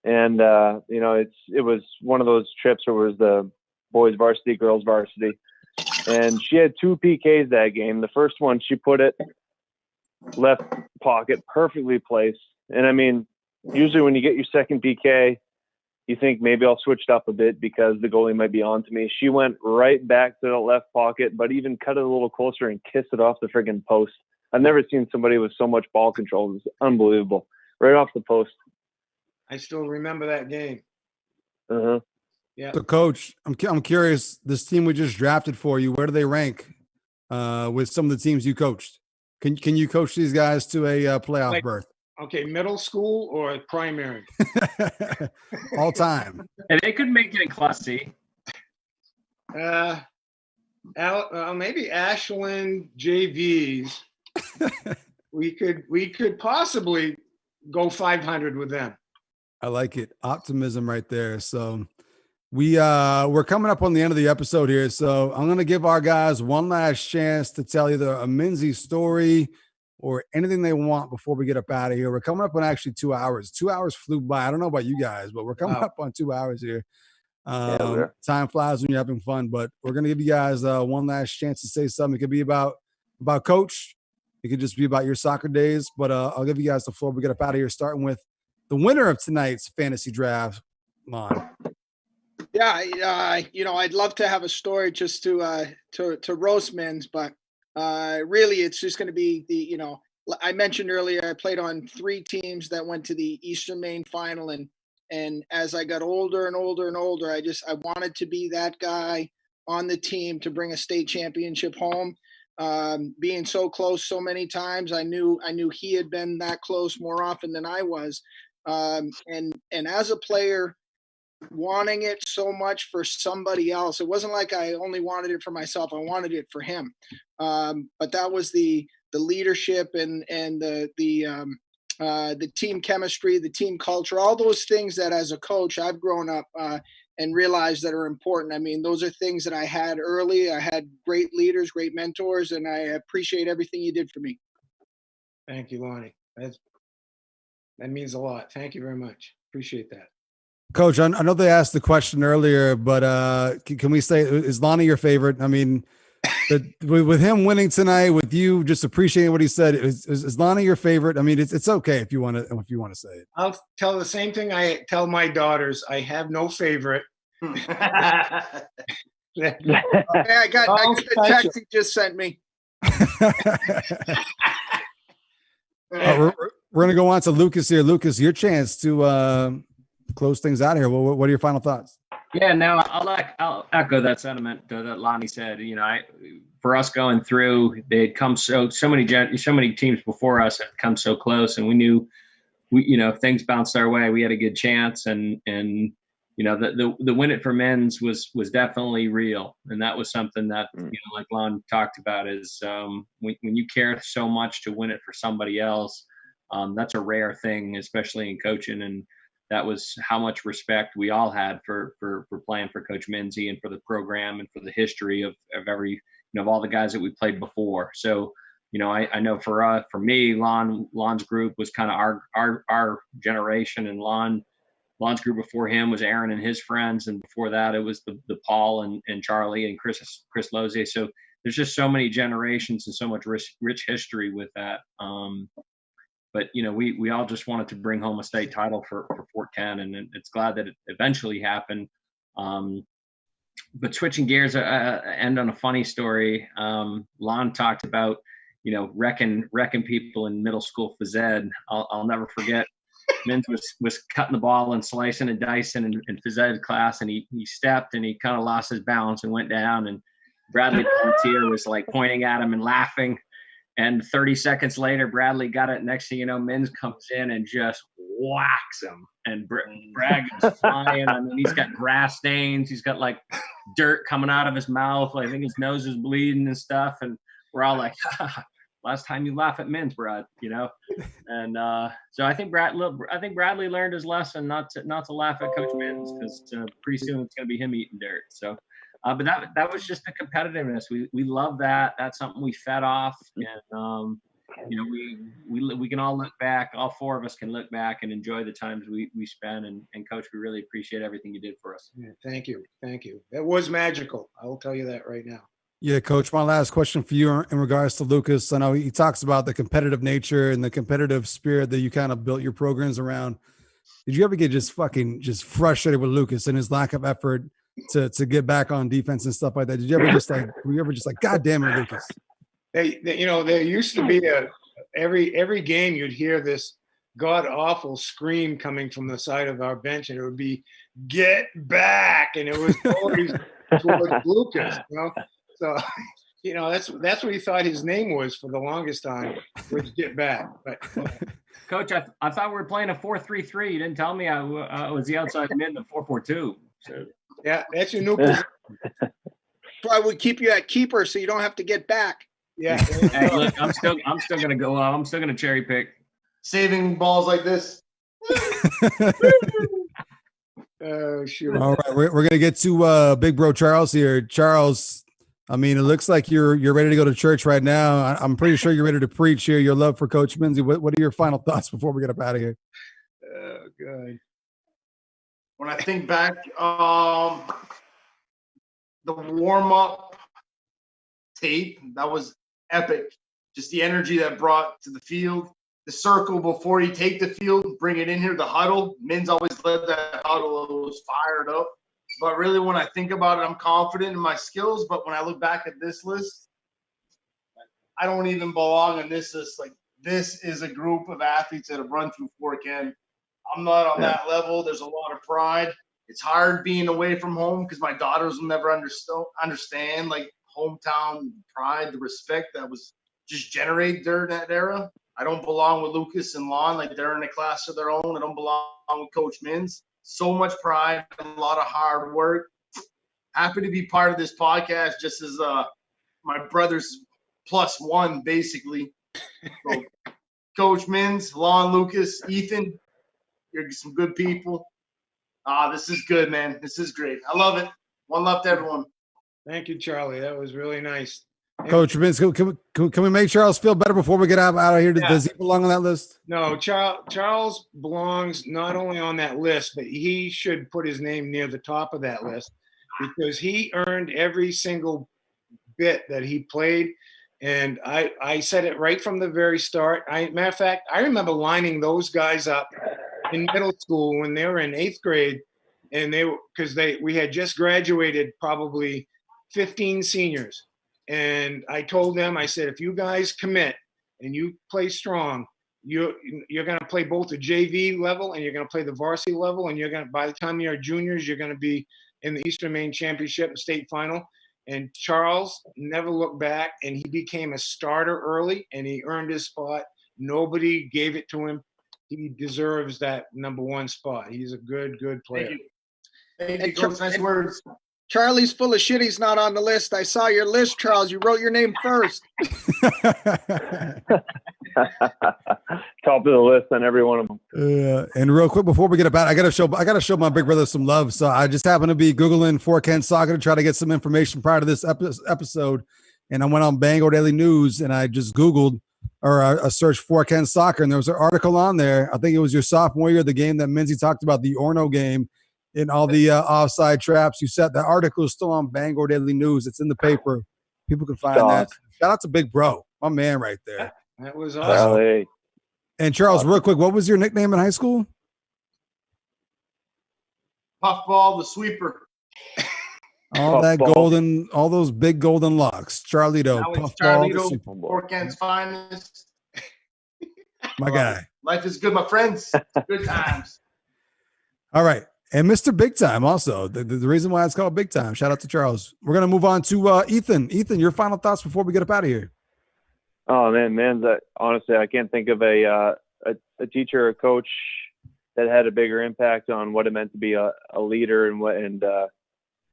and it was one of those trips where it was the boys varsity, girls varsity, and she had 2 PKs that game. The first one, she put it left pocket, perfectly placed, and I mean, usually when you get your second PK, you think maybe I'll switch it up a bit because the goalie might be on to me. She went right back to the left pocket, but even cut it a little closer and kissed it off the friggin' post. I've never seen somebody with so much ball control. It's unbelievable. Right off the post. I still remember that game. Uh-huh. Yeah. So, Coach, I'm curious. This team we just drafted for you, where do they rank with some of the teams you coached? Can you coach these guys to a playoff berth? Okay, middle school or primary? All time. And they could make it in Class C. Maybe Ashland JVs. we could possibly go 500 with them. I like it. Optimism right there. So we're coming up on the end of the episode here. So I'm gonna give our guys one last chance to tell either a Minzy story or anything they want before we get up out of here. We're coming up on actually 2 hours. 2 hours flew by. I don't know about you guys, but we're coming up on 2 hours here. Time flies when you're having fun, but we're going to give you guys one last chance to say something. It could be about Coach. It could just be about your soccer days, but I'll give you guys the floor. We get up out of here, starting with the winner of tonight's fantasy draft, Laughn. Yeah, I'd love to have a story just to roast men's, but really it's just going to be I mentioned earlier, I played on 3 teams that went to the Eastern Maine final, and as I got older and older and older, I wanted to be that guy on the team to bring a state championship home. Being so close so many times, I knew he had been that close more often than I was. And as a player, wanting it so much for somebody else, it wasn't like I only wanted it for myself. I wanted it for him. But that was the leadership and the team chemistry, the team culture, all those things that as a coach I've grown up and realized that are important. I mean, those are things that I had early. I had great leaders, great mentors, and I appreciate everything you did for me. Thank you, Lonnie. That means a lot. Thank you very much. Appreciate that. Coach, I know they asked the question earlier, but can we say, is Lonnie your favorite? I mean, with him winning tonight, with you just appreciating what he said, is Lonnie your favorite? I mean, it's okay if you want to say it. I'll tell the same thing I tell my daughters. I have no favorite. I got the text he just sent me. We're going to go on to Lucas here. Lucas, your chance to close things out here. What are your final thoughts? Yeah, no, I'll echo that sentiment that Lonnie said. For us going through, they had come so many teams before us had come so close, and we knew if things bounced our way, we had a good chance. And the win it for men's was definitely real, and that was something that like Lon talked about is when you care so much to win it for somebody else, that's a rare thing, especially in coaching. And that was how much respect we all had for playing for Coach Minzy and for the program and for the history of every of all the guys that we played before. So I know for me, Lon's group was kind of our generation, and Lon's group before him was Aaron and his friends, and before that it was the Paul and Charlie and Chris Lozier. So there's just so many generations and so much rich history with that. But we all just wanted to bring home a state title for Fort Kent, and it's glad that it eventually happened. But switching gears, end on a funny story. Lon talked about wrecking people in middle school phys ed. I'll never forget. Minz was cutting the ball and slicing and dicing in phys ed class, and he stepped and he kind of lost his balance and went down. And Bradley Volunteer was like pointing at him and laughing. And 30 seconds later, Bradley got it. Next thing you know, Minz comes in and just whacks him. And Bragg is flying. I mean, he's got grass stains. He's got like dirt coming out of his mouth. I think his nose is bleeding and stuff. And we're all like, last time you laugh at Minz, Brad, you know? And so I think Bradley learned his lesson not to laugh at Coach Minz, because pretty soon it's going to be him eating dirt. So. But that was just the competitiveness. We love that. That's something we fed off, and you know, we can all look back. All four of us can look back and enjoy the times we spent. And Coach, we really appreciate everything you did for us. Yeah, thank you. It was magical. I will tell you that right now. Yeah, Coach. My last question for you in regards to Lucas. I know he talks about the competitive nature and the competitive spirit that you kind of built your programs around. Did you ever get just frustrated with Lucas and his lack of effort to get back on defense and stuff like that? Were you ever just like, God damn it, Lucas? You know, there used to be every game you'd hear this god awful scream coming from the side of our bench, and it would be "Get back!" and it was always towards Lucas. You know, so you know that's what he thought his name was for the longest time, was "Get back." But Coach, I thought we were playing a 4-3-3. You didn't tell me I was the outside mid in the 4-4-2. So. Yeah, that's your new position. Probably would keep you at keeper so you don't have to get back. Yeah. Hey, look, I'm still gonna go. I'm still gonna cherry pick. Saving balls like this. Oh, sure. All right, we're gonna get to big bro Charles here. Charles, I mean, it looks like you're ready to go to church right now. I'm pretty sure you're ready to preach here your love for Coach Minzy. What are your final thoughts before we get up out of here? Oh, God. When I think back, the warm-up tape, that was epic. Just the energy that brought to the field. The circle before you take the field, bring it in here, the huddle. Minz always led that huddle. It was fired up. But really, when I think about it, I'm confident in my skills. But when I look back at this list, I don't even belong on this list. Like, this is a group of athletes that have run through Fort Kent. I'm not on that level. There's a lot of pride. It's hard being away from home because my daughters will never understand like hometown pride, the respect that was just generated during that era. I don't belong with Lucas and Laughn. Like, they're in a class of their own. I don't belong with Coach Minz. So much pride, a lot of hard work. Happy to be part of this podcast, just as my brother's plus one, basically. So, Coach Minz, Laughn, Lucas, Ethan, you're some good people. This is good, man. This is great. I love it. One love to everyone. Thank you, Charlie. That was really nice. Coach Vince, can we make Charles feel better before we get out of here? Yeah. Does he belong on that list? No, Charles belongs not only on that list, but he should put his name near the top of that list, because he earned every single bit that he played. And I said it right from the very start. Matter of fact, I remember lining those guys up in middle school when they were in 8th grade, and we had just graduated, probably 15 seniors. And I told them, I said, if you guys commit and you play strong, you're going to play both the JV level and you're going to play the varsity level. And by the time you're juniors, you're going to be in the Eastern Maine Championship and state final. And Charles never looked back, and he became a starter early, and he earned his spot. Nobody gave it to him. He deserves that number one spot. He's a good player. Thank you, Coach. Nice words. Charlie's full of shit. He's not on the list. I saw your list, Charles. You wrote your name first. Top of the list on every one of them. And real quick before we get about, I gotta show my big brother some love. So I just happened to be Googling Fort Kent soccer to try to get some information prior to this episode, and I went on Bangor Daily News and I just Googled I searched Fort Kent soccer, and there was an article on there. I think it was your sophomore year, the game that Minzy talked about, the Orno game, and all the offside traps you set. The article is still on Bangor Daily News. It's in the paper. People can find that. Shout out to Big Bro, my man right there. That was awesome. And Charles, real quick, what was your nickname in high school? Puffball the sweeper. All those big golden locks. Charlito, Puffball, the Super Bowl. Fort Kent's finest. My guy. Life is good, my friends. Good times. All right. And Mr. Big Time also. The reason why it's called Big Time. Shout out to Charles. We're going to move on to Ethan. Ethan, your final thoughts before we get up out of here. Oh man, honestly, I can't think of a teacher or a coach that had a bigger impact on what it meant to be a leader and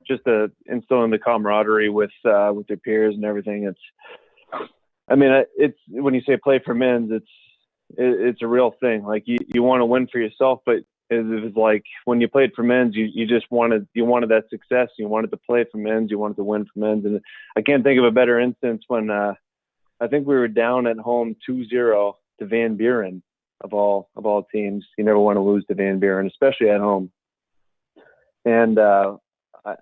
just instilling the camaraderie with their peers and everything. It's when you say play for men's, it's a real thing. Like you want to win for yourself, but it was like when you played for men's, you wanted that success. You wanted to play for men's. You wanted to win for men's. And I can't think of a better instance when I think we were down at home 2-0 to Van Buren of all teams. You never want to lose to Van Buren, especially at home. And I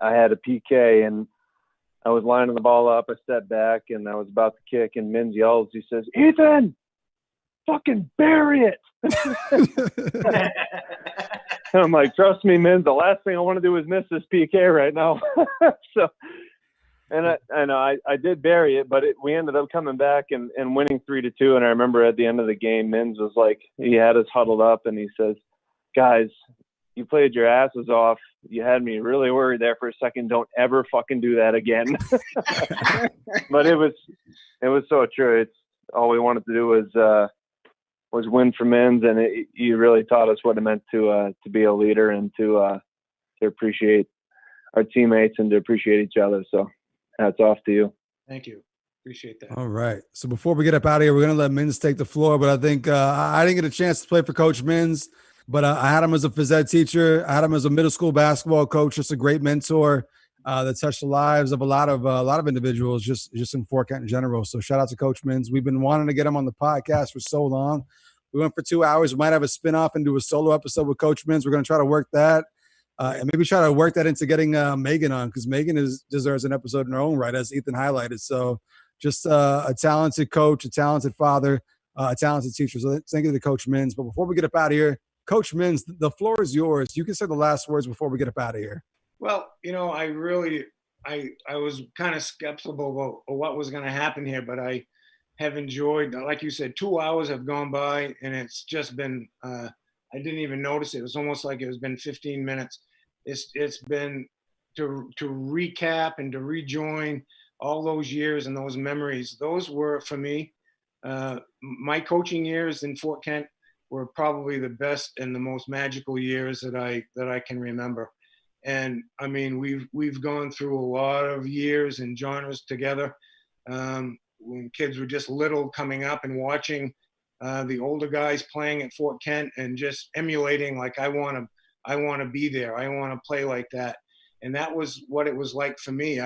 had a PK and I was lining the ball up. I stepped back and I was about to kick, and Minzy yells. He says, "Ethan, fucking bury it." And I'm like, trust me, Minz, the last thing I want to do is miss this PK right now. So, and I did bury it, but we ended up coming back and winning 3-2. And I remember at the end of the game, Minz was like, he had us huddled up and he says, "Guys, you played your asses off. You had me really worried there for a second. Don't ever fucking do that again." But it was so true. It's all we wanted to do was win for men's, and you really taught us what it meant to be a leader and to appreciate our teammates and to appreciate each other. So hats off to you. Thank you. Appreciate that. All right. So before we get up out of here, we're going to let Minz take the floor, but I think I didn't get a chance to play for Coach Minz, but I had him as a phys ed teacher. I had him as a middle school basketball coach, just a great mentor that touched the lives of a lot of individuals just in Fort Kent in general. So shout out to Coach Minz. We've been wanting to get him on the podcast for so long. We went for 2 hours. We might have a spinoff and do a solo episode with Coach Minz. We're going to try to work that and maybe try to work that into getting Megan on, because Megan deserves an episode in her own right, as Ethan highlighted. So just a talented coach, a talented father, a talented teacher. So thank you to Coach Minz. But before we get up out of here, Coach Minz, the floor is yours. You can say the last words before we get up out of here. Well, I was kind of skeptical about what was going to happen here, but I have enjoyed, like you said, 2 hours have gone by, and it's just been, I didn't even notice it. It was almost like it was been 15 minutes. It's been to recap and to rejoin all those years and those memories. Those were, for me, my coaching years in Fort Kent were probably the best and the most magical years that I can remember. And I mean, we've gone through a lot of years and genres together. When kids were just little, coming up and watching the older guys playing at Fort Kent and just emulating, like, I want to be there. I want to play like that. And that was what it was like for me.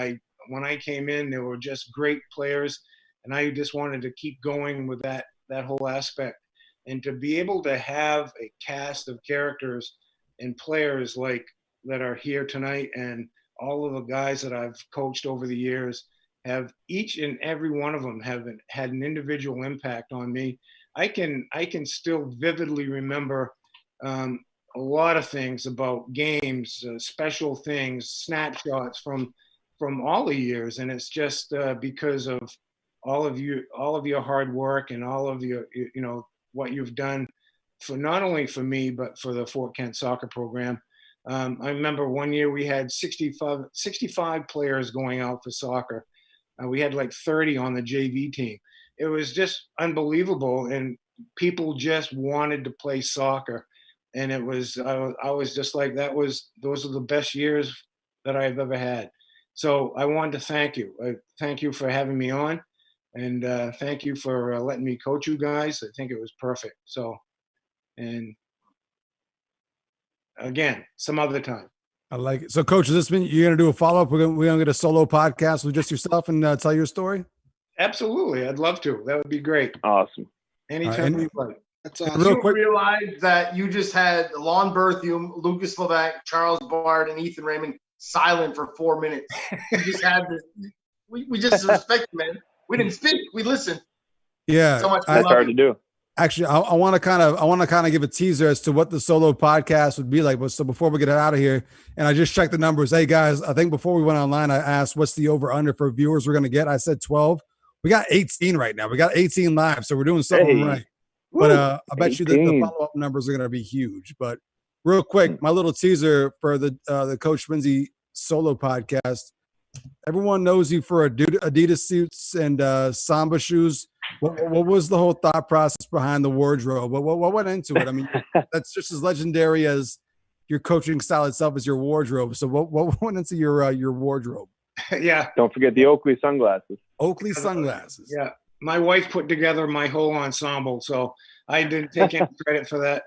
When I came in, there were just great players, and I just wanted to keep going with that whole aspect. And to be able to have a cast of characters and players like that are here tonight, and all of the guys that I've coached over the years, have each and every one of them have had an individual impact on me. I can still vividly remember a lot of things about games, special things, snapshots from all the years, and it's just because of all of your hard work and all of your what you've done for not only for me but for the Fort Kent soccer program. I remember one year we had 65 players going out for soccer. We had like 30 on the JV team. It was just unbelievable, and people just wanted to play soccer. And it was, I was just like, those are the best years that I've ever had. So I wanted to thank you. Thank you for having me on, and thank you for letting me coach you guys. I think it was perfect. So, and again, some other time. I like it. So, Coach, does this mean you're going to do a follow-up? We're going to get a solo podcast with just yourself and tell your story? Absolutely. I'd love to. That would be great. Awesome. Anytime you like. That's awesome. You realize that you just had Laughn Berthiaume, Lucas Levesque, Charles Bard, and Ethan Raymond silent for 4 minutes. We just had this. We just respect, man. We didn't speak. We listened. Yeah. So much. That's hard to do. Actually, I want to kind of give a teaser as to what the solo podcast would be like. But so before we get out of here, and I just checked the numbers. Hey guys, I think before we went online, I asked what's the over under for viewers we're going to get. I said 12. We got 18 right now. We got 18 live, so we're doing something right. But I bet 18. You that the follow up numbers are going to be huge. But real quick, my little teaser for the Coach Minzy solo podcast. Everyone knows you for Adidas suits and Samba shoes. What was the whole thought process behind the wardrobe? What went into it? I mean, that's just as legendary as your coaching style itself as your wardrobe. So what went into your wardrobe? Yeah. Don't forget the Oakley sunglasses. Oakley sunglasses. Yeah. My wife put together my whole ensemble, so I didn't take any credit for that.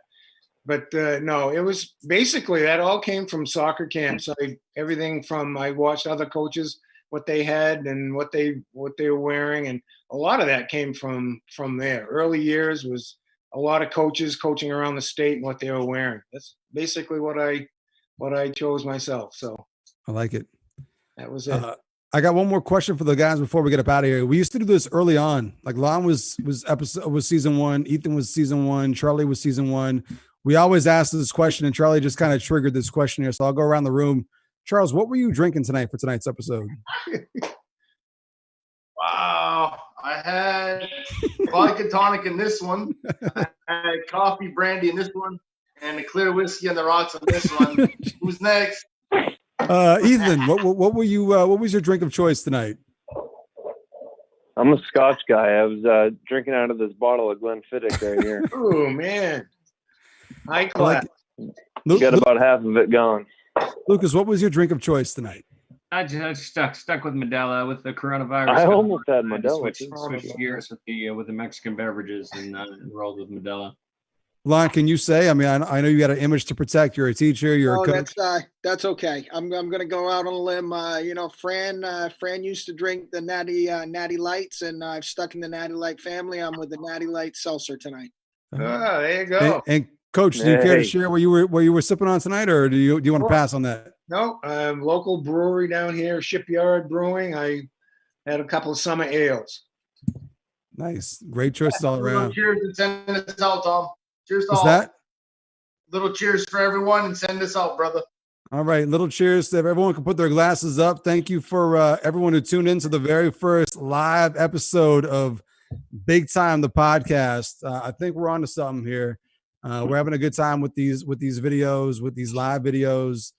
But no, it was basically that all came from soccer camps. Everything from I watched other coaches, what they had and what they were wearing, and a lot of that came from there. Early years was a lot of coaches coaching around the state and what they were wearing. That's basically what I chose myself. So I like it. that was it. I got one more question for the guys before we get up out of here. We used to do this early on. Like Laughn was season 1, Ethan was season 1, Charlie was season 1. We always ask this question, and Charlie just kind of triggered this question here. So I'll go around the room. Charles, what were you drinking tonight for tonight's episode? Wow. I had vodka tonic in this one. I had coffee brandy in this one. And a clear whiskey on the rocks on this one. Who's next? Ethan, what were you? What was your drink of choice tonight? I'm a Scotch guy. I was drinking out of this bottle of Glenfiddich right here. Oh man, high class. Got about half of it gone. Lucas, what was your drink of choice tonight? I just stuck with Modelo with the coronavirus. I almost had Modelo. Switched gears with the Mexican beverages and rolled with Modelo. Laughn, can you say? I mean, I know you got an image to protect. You're a teacher. You're a coach. That's okay. I'm gonna go out on a limb. Fran used to drink the Natty Lights, and I've stuck in the Natty Light family. I'm with the Natty Light seltzer tonight. There you go. And Coach, do you care to share what you were sipping on tonight, or do you want to pass on that? No, local brewery down here, Shipyard Brewing. I had a couple of summer ales. Nice, great choices all around. Cheers and send us out, Tom. Cheers to What's all. that? Little cheers for everyone and send us out, brother. All right, little cheers to everyone can put their glasses up. Thank you for everyone who tuned in to the very first live episode of Big Time the podcast. I think we're on to something here. We're having a good time with these videos, with these live videos.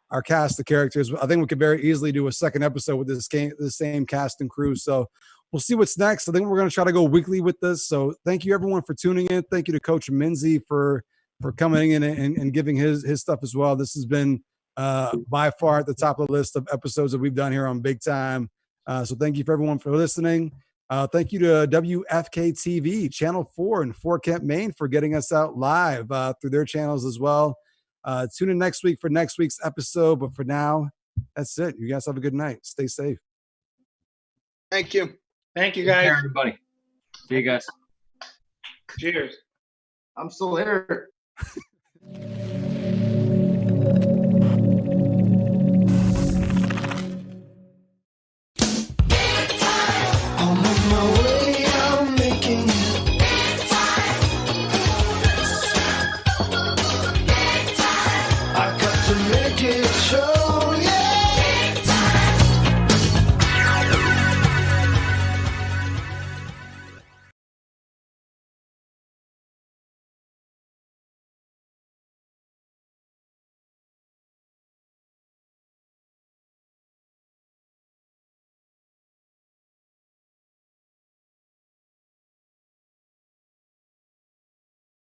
Our cast of characters. I think we could very easily do a second episode with the same cast and crew. So we'll see what's next. I think we're going to try to go weekly with this. So thank you everyone for tuning in. Thank you to Coach Minzy for coming in and giving his stuff as well. This has been by far at the top of the list of episodes that we've done here on Big Time. So thank you for everyone for listening. Thank you to WFK TV, Channel 4 in Fort Kent, Maine, for getting us out live through their channels as well. Tune in next week for next week's episode. But for now, that's it. You guys have a good night. Stay safe. Thank you. Thank you, guys. Take care, everybody. See you guys. Cheers. I'm still here. Sure.